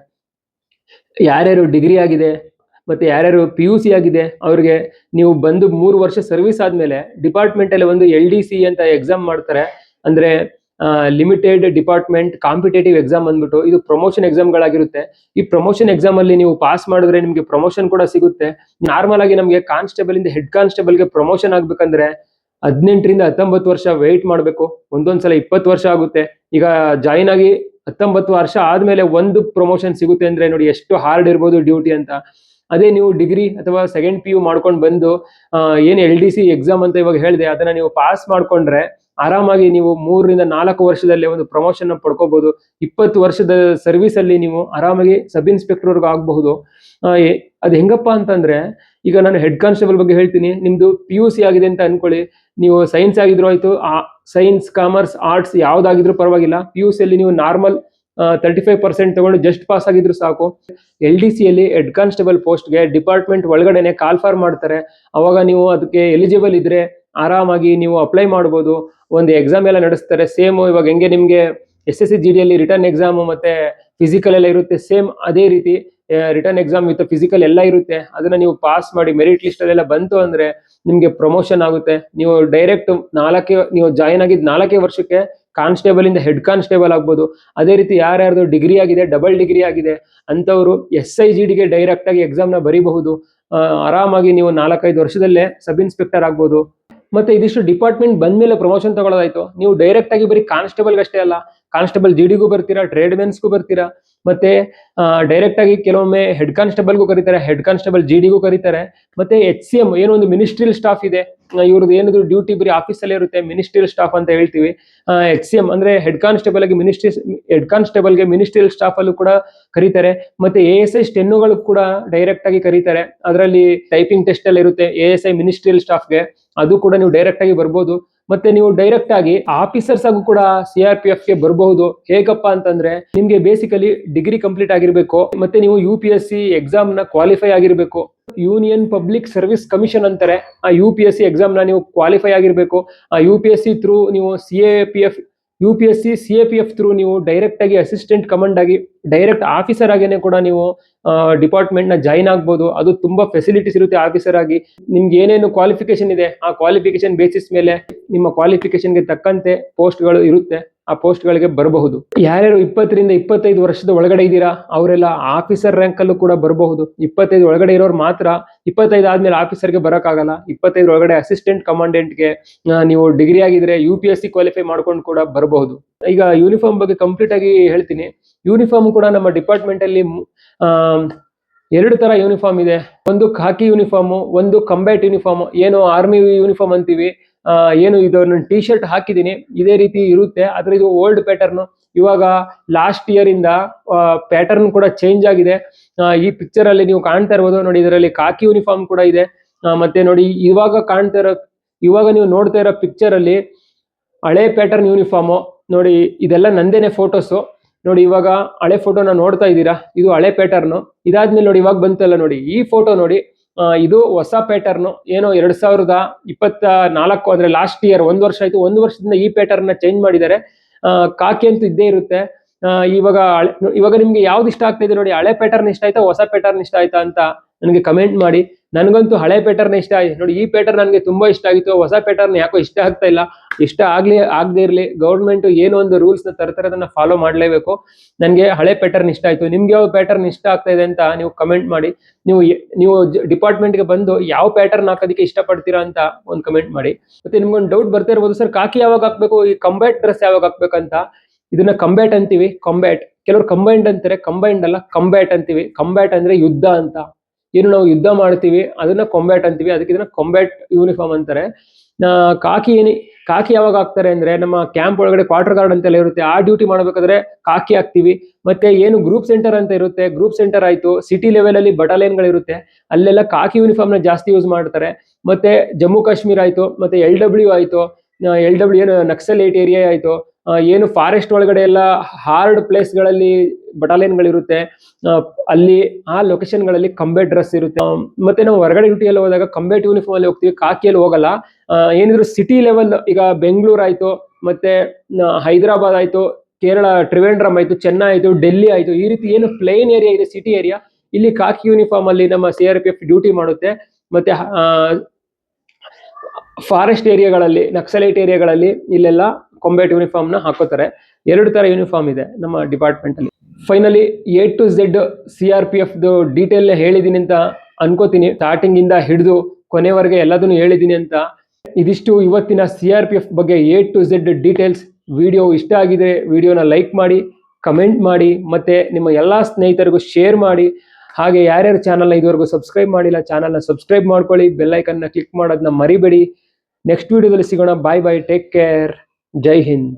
ಯಾರ್ಯಾರು ಡಿಗ್ರಿ ಆಗಿದೆ ಮತ್ತೆ ಯಾರ್ಯಾರು PUC ಆಗಿದೆ ಅವ್ರಿಗೆ ನೀವು ಬಂದು 3 ವರ್ಷ ಸರ್ವಿಸ್ ಆದ್ಮೇಲೆ ಡಿಪಾರ್ಟ್ಮೆಂಟ್ ಅಲ್ಲಿ ಒಂದು LDC ಅಂತ ಎಕ್ಸಾಮ್ ಮಾಡ್ತಾರೆ. ಅಂದ್ರೆ ಲಿಮಿಟೆಡ್ ಡಿಪಾರ್ಟ್ಮೆಂಟ್ ಕಾಂಪಿಟೇಟಿವ್ ಎಕ್ಸಾಮ್ ಅಂದ್ಬಿಟ್ಟು, ಇದು ಪ್ರಮೋಷನ್ ಎಕ್ಸಾಮ್ಗಳಾಗಿರುತ್ತೆ. ಈ ಪ್ರಮೋಷನ್ ಎಕ್ಸಾಮ್ ಅಲ್ಲಿ ನೀವು ಪಾಸ್ ಮಾಡಿದ್ರೆ ನಿಮ್ಗೆ ಪ್ರಮೋಷನ್ ಕೂಡ ಸಿಗುತ್ತೆ. ನಾರ್ಮಲ್ ಆಗಿ ನಮ್ಗೆ ಕಾನ್ಸ್ಟೇಬಲ್ ಇಂದ ಹೆಡ್ ಕಾನ್ಸ್ಟೇಬಲ್ಗೆ ಪ್ರಮೋಷನ್ ಆಗ್ಬೇಕಂದ್ರೆ 18 ರಿಂದ 19 ವರ್ಷ ವೆಯ್ಟ್ ಮಾಡ್ಬೇಕು. ಒಂದೊಂದ್ಸಲ 20 ವರ್ಷ ಆಗುತ್ತೆ. ಈಗ ಜಾಯಿನ್ ಆಗಿ 19 ವರ್ಷ ಆದ್ಮೇಲೆ ಒಂದು ಪ್ರಮೋಷನ್ ಸಿಗುತ್ತೆ ಅಂದ್ರೆ ನೋಡಿ ಎಷ್ಟು ಹಾರ್ಡ್ ಇರ್ಬೋದು ಡ್ಯೂಟಿ ಅಂತ. ಅದೇ ನೀವು ಡಿಗ್ರಿ ಅಥವಾ ಸೆಕೆಂಡ್ PU ಮಾಡ್ಕೊಂಡು ಬಂದು ಏನ್ LDC ಎಕ್ಸಾಮ್ ಅಂತ ಇವಾಗ ಹೇಳಿದೆ, ಅದನ್ನ ನೀವು ಪಾಸ್ ಮಾಡ್ಕೊಂಡ್ರೆ ಆರಾಮಾಗಿ ನೀವು 3 ರಿಂದ 4 ವರ್ಷದಲ್ಲೇ ಒಂದು ಪ್ರಮೋಷನ್ ಪಡ್ಕೋಬಹುದು. 20 ವರ್ಷದ ಸರ್ವಿಸ್ ಅಲ್ಲಿ ನೀವು ಆರಾಮಾಗಿ ಸಬ್ ಇನ್ಸ್ಪೆಕ್ಟರ್ ಆಗಬಹುದು. ಅದು ಹೆಂಗಪ್ಪ ಅಂತಂದ್ರೆ, ಈಗ ನಾನು ಹೆಡ್ ಕಾನ್ಸ್ಟೇಬಲ್ ಬಗ್ಗೆ ಹೇಳ್ತೀನಿ. ನಿಮ್ದು PUC ಆಗಿದೆ ಅಂತ ಅನ್ಕೊಳ್ಳಿ, ನೀವು ಸೈನ್ಸ್ ಆಗಿದ್ರು ಆಯ್ತು, ಸೈನ್ಸ್, ಕಾಮರ್ಸ್, ಆರ್ಟ್ಸ್ ಯಾವ್ದಾಗಿದ್ರು ಪರವಾಗಿಲ್ಲ. PUC ಅಲ್ಲಿ ನೀವು ನಾರ್ಮಲ್ 35% ತಗೊಂಡು ಜಸ್ಟ್ ಪಾಸ್ ಆಗಿದ್ರು ಸಾಕು. LDC ಅಲ್ಲಿ ಹೆಡ್ ಕಾನ್ಸ್ಟೇಬಲ್ ಪೋಸ್ಟ್ಗೆ ಡಿಪಾರ್ಟ್ಮೆಂಟ್ ಒಳಗಡೆನೆ ಕಾಲ್ ಫಾರ್ ಮಾಡ್ತಾರೆ. ಅವಾಗ ನೀವು ಅದಕ್ಕೆ ಎಲಿಜಿಬಲ್ ಇದ್ರೆ ಆರಾಮಾಗಿ ನೀವು ಅಪ್ಲೈ ಮಾಡ್ಬೋದು. ಒಂದು ಎಕ್ಸಾಮ್ ಎಲ್ಲ ನಡೆಸ್ತಾರೆ. ಸೇಮ್ ಇವಾಗ ಹೆಂಗೆ ನಿಮ್ಗೆ SSC GD ಅಲ್ಲಿ ರಿಟರ್ನ್ ಎಕ್ಸಾಮ್ ಮತ್ತೆ ಫಿಸಿಕಲ್ ಎಲ್ಲ ಇರುತ್ತೆ, ಸೇಮ್ ಅದೇ ರೀತಿ ರಿಟರ್ನ್ ಎಕ್ಸಾಮ್ ವಿತ್ ಫಿಸಿಕಲ್ ಎಲ್ಲ ಇರುತ್ತೆ. ಅದನ್ನ ನೀವು ಪಾಸ್ ಮಾಡಿ ಮೆರಿಟ್ ಲಿಸ್ಟ್ ಅಲ್ಲೆಲ್ಲ ಬಂತು ಅಂದ್ರೆ ನಿಮ್ಗೆ ಪ್ರಮೋಷನ್ ಆಗುತ್ತೆ. ನೀವು ಡೈರೆಕ್ಟ್ ನೀವು ಜಾಯಿನ್ ಆಗಿದ್ 4 ವರ್ಷಕ್ಕೆ ಕಾನ್ಸ್ಟೇಬಲ್ ಇಂದ ಹೆಡ್ ಕಾನ್ಸ್ಟೇಬಲ್ ಆಗ್ಬೋದು. ಅದೇ ರೀತಿ ಯಾರ್ಯಾರ್ದು ಡಿಗ್ರಿ ಆಗಿದೆ, ಡಬಲ್ ಡಿಗ್ರಿ ಆಗಿದೆ ಅಂತವರು SI GD ಗೆ ಡೈರೆಕ್ಟ್ ಆಗಿ ಎಕ್ಸಾಮ್ ನ ಬರೀಬಹುದು. ಆರಾಮಾಗಿ ನೀವು 4-5 ವರ್ಷದಲ್ಲೇ ಸಬ್ ಇನ್ಸ್ಪೆಕ್ಟರ್ ಆಗ್ಬೋದು. ಮತ್ತೆ ಇದಿಷ್ಟು ಡಿಪಾರ್ಟ್ಮೆಂಟ್ ಬಂದ್ಮೇಲೆ ಪ್ರಮೋಷನ್ ತಗೊಳ್ಳೋದಾಯ್ತು. ನೀವು ಡೈರೆಕ್ಟ್ ಆಗಿ ಬರೀ ಕಾನ್ಸ್ಟೇಬಲ್ ಅಷ್ಟೇ ಅಲ್ಲ, ಕಾನ್ಸ್ಟೇಬಲ್ GDಗೂ ಬರ್ತೀರಾ, ಟ್ರೇಡ್ ಮೆನ್ಸ್ಗೂ ಬರ್ತೀರಾ, ಮತ್ತೆ ಡೈರೆಕ್ಟ್ ಆಗಿ ಕೆಲವೊಮ್ಮೆ ಹೆಡ್ ಕಾನ್ಸ್ಟೇಬಲ್ಗೂ ಕರೀತಾರೆ, ಹೆಡ್ ಕಾನ್ಸ್ಟೇಬಲ್ GDಗೂ ಕರೀತಾರೆ. ಮತ್ತೆ HCM ಏನೋ ಒಂದು ಮಿನಿಸ್ಟ್ರಿಯಲ್ ಸ್ಟಾಫ್ ಇದೆ, ಇವ್ರದ್ದು ಏನಿದ್ರು ಡ್ಯೂಟಿ ಬರೀ ಆಫೀಸಲ್ಲೇ ಇರುತ್ತೆ, ಮಿನಿಸ್ಟ್ರಿಯಲ್ ಸ್ಟಾಫ್ ಅಂತ ಹೇಳ್ತೀವಿ. HCM ಅಂದ್ರೆ ಹೆಡ್ ಕಾನ್ಸ್ಟೇಬಲ್ ಗೆ ಮಿನಿಸ್ಟ್ರಿಯಲ್ ಸ್ಟಾಫ್ ಅಲ್ಲೂ ಕೂಡ ಕರೀತಾರೆ. ಮತ್ತೆ ASI ಸ್ಟೆನ್ನೋಗಳು ಕೂಡ ಡೈರೆಕ್ಟ್ ಆಗಿ ಕರೀತಾರೆ. ಅದರಲ್ಲಿ ಟೈಪಿಂಗ್ ಟೆಸ್ಟ್ ಎಲ್ಲ ಇರುತ್ತೆ ASI ಮಿನಿಸ್ಟ್ರಿಯಲ್ ಸ್ಟಾಫ್ಗೆ, ಅದು ಕೂಡ ನೀವು ಡೈರೆಕ್ಟ್ ಆಗಿ ಬರ್ಬೋದು. ಮತ್ತೆ ನೀವು ಡೈರೆಕ್ಟ್ ಆಗಿ ಆಫೀಸರ್ಸ್ ಆಗು ಕೂಡ CRPF ಗೆ ಬರಬಹುದು. ಹೇಗಪ್ಪ ಅಂತಂದ್ರೆ, ನಿಮ್ಗೆ ಬೇಸಿಕಲಿ ಡಿಗ್ರಿ ಕಂಪ್ಲೀಟ್ ಆಗಿರ್ಬೇಕು, ಮತ್ತೆ ನೀವು UPSC ಎಕ್ಸಾಮ್ ನ ಕ್ವಾಲಿಫೈ ಆಗಿರ್ಬೇಕು. ಯೂನಿಯನ್ ಪಬ್ಲಿಕ್ ಸರ್ವಿಸ್ ಕಮಿಷನ್ ಅಂತಾರೆ, ಆ UPSC ಎಕ್ಸಾಮ್ ನ ನೀವು ಕ್ವಾಲಿಫೈ ಆಗಿರ್ಬೇಕು. ಆ UPSC ಥ್ರೂ ನೀವು CAPF ಥ್ರೂ ನೀವು ಡೈರೆಕ್ಟ್ ಆಗಿ ಅಸಿಸ್ಟೆಂಟ್ ಕಮಾಂಡ್ ಆಗಿ ಡೈರೆಕ್ಟ್ ಆಫೀಸರ್ ಆಗೇನೆ ಕೂಡ ನೀವು ಡಿಪಾರ್ಟ್ಮೆಂಟ್ ನ ಜಾಯಿನ್ ಆಗ್ಬೋದು. ಅದು ತುಂಬಾ ಫೆಸಿಲಿಟೀಸ್ ಇರುತ್ತೆ ಆಫೀಸರ್ ಆಗಿ. ನಿಮ್ಗೆ ಏನೇನು ಕ್ವಾಲಿಫಿಕೇಶನ್ ಇದೆ ಆ ಕ್ವಾಲಿಫಿಕೇಶನ್ ಬೇಸಿಸ್ ಮೇಲೆ ನಿಮ್ಮ ಕ್ವಾಲಿಫಿಕೇಶನ್ಗೆ ತಕ್ಕಂತೆ ಪೋಸ್ಟ್ಗಳು ಇರುತ್ತೆ, ಆ ಪೋಸ್ಟ್ಗಳಿಗೆ ಬರಬಹುದು. ಯಾರ್ಯಾರು 20 ರಿಂದ 25 ವರ್ಷದ ಒಳಗಡೆ ಇದ್ದೀರಾ ಅವರೆಲ್ಲ ಆಫೀಸರ್ ರ್ಯಾಂಕ್ ಅಲ್ಲೂ ಕೂಡ ಬರಬಹುದು. 25 ಒಳಗಡೆ ಇರೋರು ಮಾತ್ರ. 25 ಆದ್ಮೇಲೆ ಆಫೀಸರ್ಗೆ ಬರಕ್ಕಾಗಲ್ಲ. 25 ಒಳಗಡೆ ಅಸಿಸ್ಟೆಂಟ್ ಕಮಾಂಡೆಂಟ್ಗೆ ನೀವು ಡಿಗ್ರಿ ಆಗಿದ್ರೆ UPSC ಕ್ವಾಲಿಫೈ ಮಾಡ್ಕೊಂಡು ಕೂಡ ಬರಬಹುದು. ಈಗ ಯೂನಿಫಾರ್ಮ್ ಬಗ್ಗೆ ಕಂಪ್ಲೀಟ್ ಆಗಿ ಹೇಳ್ತೀನಿ. ಯೂನಿಫಾರ್ಮ್ ಕೂಡ ನಮ್ಮ ಡಿಪಾರ್ಟ್ಮೆಂಟ್ ಅಲ್ಲಿ 2 ತರ ಯೂನಿಫಾರ್ಮ್ ಇದೆ. ಒಂದು ಖಾಕಿ ಯೂನಿಫಾರ್ಮ್, ಒಂದು ಕಂಬ್ಯಾಟ್ ಯೂನಿಫಾರ್ಮ್. ಏನು ಆರ್ಮಿ ಯೂನಿಫಾರ್ಮ್ ಅಂತೀವಿ, ಏನು ಇದು ನಾನು ಟಿ ಶರ್ಟ್ ಹಾಕಿದ್ದೀನಿ ಇದೇ ರೀತಿ ಇರುತ್ತೆ. ಆದ್ರೆ ಇದು ಓಲ್ಡ್ ಪ್ಯಾಟರ್ನ್. ಇವಾಗ ಲಾಸ್ಟ್ ಇಯರ್ ಇಂದ ಪ್ಯಾಟರ್ನ್ ಕೂಡ ಚೇಂಜ್ ಆಗಿದೆ. ಈ ಪಿಕ್ಚರ್ ಅಲ್ಲಿ ನೀವು ಕಾಣ್ತಾ ಇರ್ಬೋದು ನೋಡಿ, ಇದರಲ್ಲಿ ಖಾಕಿ ಯೂನಿಫಾರ್ಮ್ ಕೂಡ ಇದೆ. ಮತ್ತೆ ನೋಡಿ ಇವಾಗ ನೀವು ನೋಡ್ತಾ ಇರೋ ಪಿಕ್ಚರ್ ಅಲ್ಲಿ ಹಳೆ ಪ್ಯಾಟರ್ನ್ ಯೂನಿಫಾರ್ಮ್ ನೋಡಿ. ಇದೆಲ್ಲ ನಂದೇನೆ ಫೋಟೋಸ್ ನೋಡಿ. ಇವಾಗ ಹಳೆ ಫೋಟೋನ ನೋಡ್ತಾ ಇದ್ದೀರಾ, ಇದು ಹಳೆ ಪ್ಯಾಟರ್ನ್. ಇದಾದ್ಮೇಲೆ ನೋಡಿ ಇವಾಗ ಬಂತಲ್ಲ ನೋಡಿ ಈ ಫೋಟೋ ನೋಡಿ, ಇದು ಹೊಸ ಪ್ಯಾಟರ್ನ್. ಏನೋ 2024 ಅಂದ್ರೆ ಲಾಸ್ಟ್ ಇಯರ್ 1 ವರ್ಷ ಆಯ್ತು. 1 ವರ್ಷದಿಂದ ಈ ಪ್ಯಾಟರ್ನ್ ನ ಚೇಂಜ್ ಮಾಡಿದ್ದಾರೆ. ಕಾಕಿ ಅಂತೂ ಇದ್ದೇ ಇರುತ್ತೆ. ಇವಾಗ ನಿಮ್ಗೆ ಯಾವ್ದು ಇಷ್ಟ ಆಗ್ತಾ ಇದೆ ನೋಡಿ, ಹಳೆ ಪ್ಯಾಟರ್ನ್ ಇಷ್ಟ ಆಯ್ತಾ ಹೊಸ ಪ್ಯಾಟರ್ನ್ ಇಷ್ಟ ಆಯ್ತಾ ಅಂತ ನನಗೆ ಕಮೆಂಟ್ ಮಾಡಿ. ನನಗಂತೂ ಹಳೆ ಪ್ಯಾಟರ್ನ್ ಇಷ್ಟ ಆಯ್ತು ನೋಡಿ, ಈ ಪ್ಯಾಟರ್ನ್ ನನಗೆ ತುಂಬಾ ಇಷ್ಟ ಆಗಿತ್ತು. ಹೊಸ ಪ್ಯಾಟರ್ನ್ ಯಾಕೋ ಇಷ್ಟ ಆಗ್ತಾ ಇಲ್ಲ. ಇಷ್ಟ ಆಗದೆ ಇರ್ಲಿ, ಗೌರ್ಮೆಂಟ್ ಏನೋ ಒಂದು ರೂಲ್ಸ್ ನ ತರ್ತಾರೆ, ಅದನ್ನ ಫಾಲೋ ಮಾಡ್ಲೇಬೇಕು. ನನಗೆ ಹಳೆ ಪ್ಯಾಟರ್ನ್ ಇಷ್ಟ ಆಯ್ತು. ನಿಮ್ಗೆ ಯಾವ ಪ್ಯಾಟರ್ನ್ ಇಷ್ಟ ಆಗ್ತಾ ಇದೆ ಅಂತ ನೀವು ಕಮೆಂಟ್ ಮಾಡಿ. ನೀವು ಡಿಪಾರ್ಟ್ಮೆಂಟ್ಗೆ ಬಂದು ಯಾವ ಪ್ಯಾಟರ್ನ್ ಹಾಕೋದಕ್ಕೆ ಇಷ್ಟಪಡ್ತೀರಾ ಅಂತ ಒಂದು ಕಮೆಂಟ್ ಮಾಡಿ. ಮತ್ತೆ ನಿಮ್ಗೊಂದು ಡೌಟ್ ಬರ್ತಾ ಇರ್ಬೋದು, ಸರ್ ಕಾಕಿ ಯಾವಾಗ ಹಾಕ್ಬೇಕು, ಈ ಕಂಬ್ಯಾಟ್ ಡ್ರೆಸ್ ಯಾವಾಗ ಹಾಕ್ಬೇಕಂತ. ಇದನ್ನ ಕಂಬ್ಯಾಟ್ ಅಂತೀವಿ, ಕಂಬ್ಯಾಟ್. ಕೆಲವರು ಕಂಬೈಂಡ್ ಅಂತಾರೆ, ಕಂಬೈಂಡ್ ಅಲ್ಲ ಕಂಬ್ಯಾಟ್ ಅಂತೀವಿ. ಕಂಬ್ಯಾಟ್ ಅಂದ್ರೆ ಯುದ್ಧ ಅಂತ. ಏನು ನಾವು ಯುದ್ಧ ಮಾಡ್ತೀವಿ ಅದನ್ನ ಕಂಬ್ಯಾಟ್ ಅಂತೀವಿ, ಅದಕ್ಕೆ ಇದನ್ನ ಕಂಬ್ಯಾಟ್ ಯೂನಿಫಾರ್ಮ್ ಅಂತಾರೆ. ಕಾಕಿ ಯಾವಾಗ ಹಾಕ್ತಾರೆ ಅಂದ್ರೆ, ನಮ್ಮ ಕ್ಯಾಂಪ್ ಒಳಗಡೆ ಕ್ವಾರ್ಟರ್ ಗಾರ್ಡ್ ಅಂತೆಲ್ಲ ಇರುತ್ತೆ, ಆ ಡ್ಯೂಟಿ ಮಾಡ್ಬೇಕಾದ್ರೆ ಕಾಕಿ ಹಾಕ್ತಿವಿ. ಮತ್ತೆ ಏನು ಗ್ರೂಪ್ ಸೆಂಟರ್ ಅಂತ ಇರುತ್ತೆ, ಗ್ರೂಪ್ ಸೆಂಟರ್ ಆಯ್ತು, ಸಿಟಿ ಲೆವೆಲ್ ಅಲ್ಲಿ ಬಟಾಲಿಯನ್ಗಳಿರುತ್ತೆ, ಅಲ್ಲೆಲ್ಲ ಕಾಕಿ ಯೂನಿಫಾರ್ಮ್ ನ ಜಾಸ್ತಿ ಯೂಸ್ ಮಾಡ್ತಾರೆ. ಮತ್ತೆ ಜಮ್ಮು ಕಾಶ್ಮೀರ ಆಯ್ತು, ಮತ್ತೆ LW ಆಯ್ತು, LW ಏನು ನಕ್ಸಲೇಟ್ ಏರಿಯಾ ಆಯ್ತು, ಏನು ಫಾರೆಸ್ಟ್ ಒಳಗಡೆ ಎಲ್ಲ ಹಾರ್ಡ್ ಪ್ಲೇಸ್ ಗಳಲ್ಲಿ ಬಟಾಲಿಯನ್ಗಳಿರುತ್ತೆ, ಅಲ್ಲಿ ಆ ಲೊಕೇಶನ್ ಗಳಲ್ಲಿ ಕಂಬ್ಯಾಟ್ ಡ್ರೆಸ್ ಇರುತ್ತೆ. ಮತ್ತೆ ನಾವು ಹೊರಗಡೆ ಡ್ಯೂಟಿಯಲ್ಲಿ ಹೋದಾಗ ಕಂಬ್ಯಾಟ್ ಯೂನಿಫಾರ್ಮ್ ಅಲ್ಲಿ ಹೋಗ್ತೀವಿ, ಕಾಕಿಯಲ್ಲಿ ಹೋಗಲ್ಲ. ಏನಿದ್ರು ಸಿಟಿ ಲೆವೆಲ್, ಈಗ ಬೆಂಗಳೂರು ಆಯ್ತು, ಮತ್ತೆ ಹೈದರಾಬಾದ್ ಆಯ್ತು, ಕೇರಳ ಟ್ರಿವೆಂಡ್ರಮ್ ಆಯ್ತು, ಚೆನ್ನೈ ಆಯ್ತು, ಡೆಲ್ಲಿ ಆಯ್ತು, ಈ ರೀತಿ ಏನು ಪ್ಲೇನ್ ಏರಿಯಾ ಇದೆ, ಸಿಟಿ ಏರಿಯಾ, ಇಲ್ಲಿ ಕಾಕಿ ಯೂನಿಫಾರ್ಮ್ ಅಲ್ಲಿ ನಮ್ಮ CRPF ಡ್ಯೂಟಿ ಮಾಡುತ್ತೆ. ಮತ್ತೆ ಫಾರೆಸ್ಟ್ ಏರಿಯಾಗಳಲ್ಲಿ, ನಕ್ಸಲೈಟ್ ಏರಿಯಾಗಳಲ್ಲಿ ಇಲ್ಲೆಲ್ಲ ಕಂಬ್ಯಾಟ್ ಯೂನಿಫಾರ್ಮ್ ನ ಹಾಕೋತಾರೆ. 2 ತರ ಯೂನಿಫಾರ್ಮ್ ಇದೆ ನಮ್ಮ ಡಿಪಾರ್ಟ್ಮೆಂಟ್ ಅಲ್ಲಿ. Finally A to Z CRPF detail ಹೇಳಿದೀನಿ ಅಂತ ಅನ್ಕೋತೀನಿ. ಸ್ಟಾರ್ಟಿಂಗ್ ಇಂದ ಹಿಡಿದು ಕೊನೆವರೆಗೆ ಎಲ್ಲದನ್ನು ಹೇಳಿದೀನಿ ಅಂತ. ಇದಿಷ್ಟು ಇವತ್ತಿನ CRPF ಬಗ್ಗೆ A to Z details. Video ಇಷ್ಟ ಆಗಿದ್ರೆ ವಿಡಿಯೋನ ಲೈಕ್ ಮಾಡಿ, ಕಮೆಂಟ್ ಮಾಡಿ, ಮತ್ತೆ ನಿಮ್ಮ ಎಲ್ಲಾ ಸ್ನೇಹಿತರಿಗೂ ಶೇರ್ ಮಾಡಿ. ಹಾಗೆ ಯಾರ್ಯಾರು ಚಾನಲ್ನ ಇದುವರೆಗೂ ಸಬ್ಸ್ಕ್ರೈಬ್ ಮಾಡಿಲ್ಲ, ಚಾನಲ್ನ ಸಬ್ಸ್ಕ್ರೈಬ್ ಮಾಡ್ಕೊಳ್ಳಿ, ಬೆಲ್ ಐಕನ್ನ ಕ್ಲಿಕ್ ಮಾಡೋದನ್ನ ಮರಿಬೇಡಿ. ನೆಕ್ಸ್ಟ್ ವಿಡಿಯೋದಲ್ಲಿ ಸಿಗೋಣ. ಬಾಯ್ ಬಾಯ್, ಟೇಕ್ ಕೇರ್, ಜೈ ಹಿಂದ್.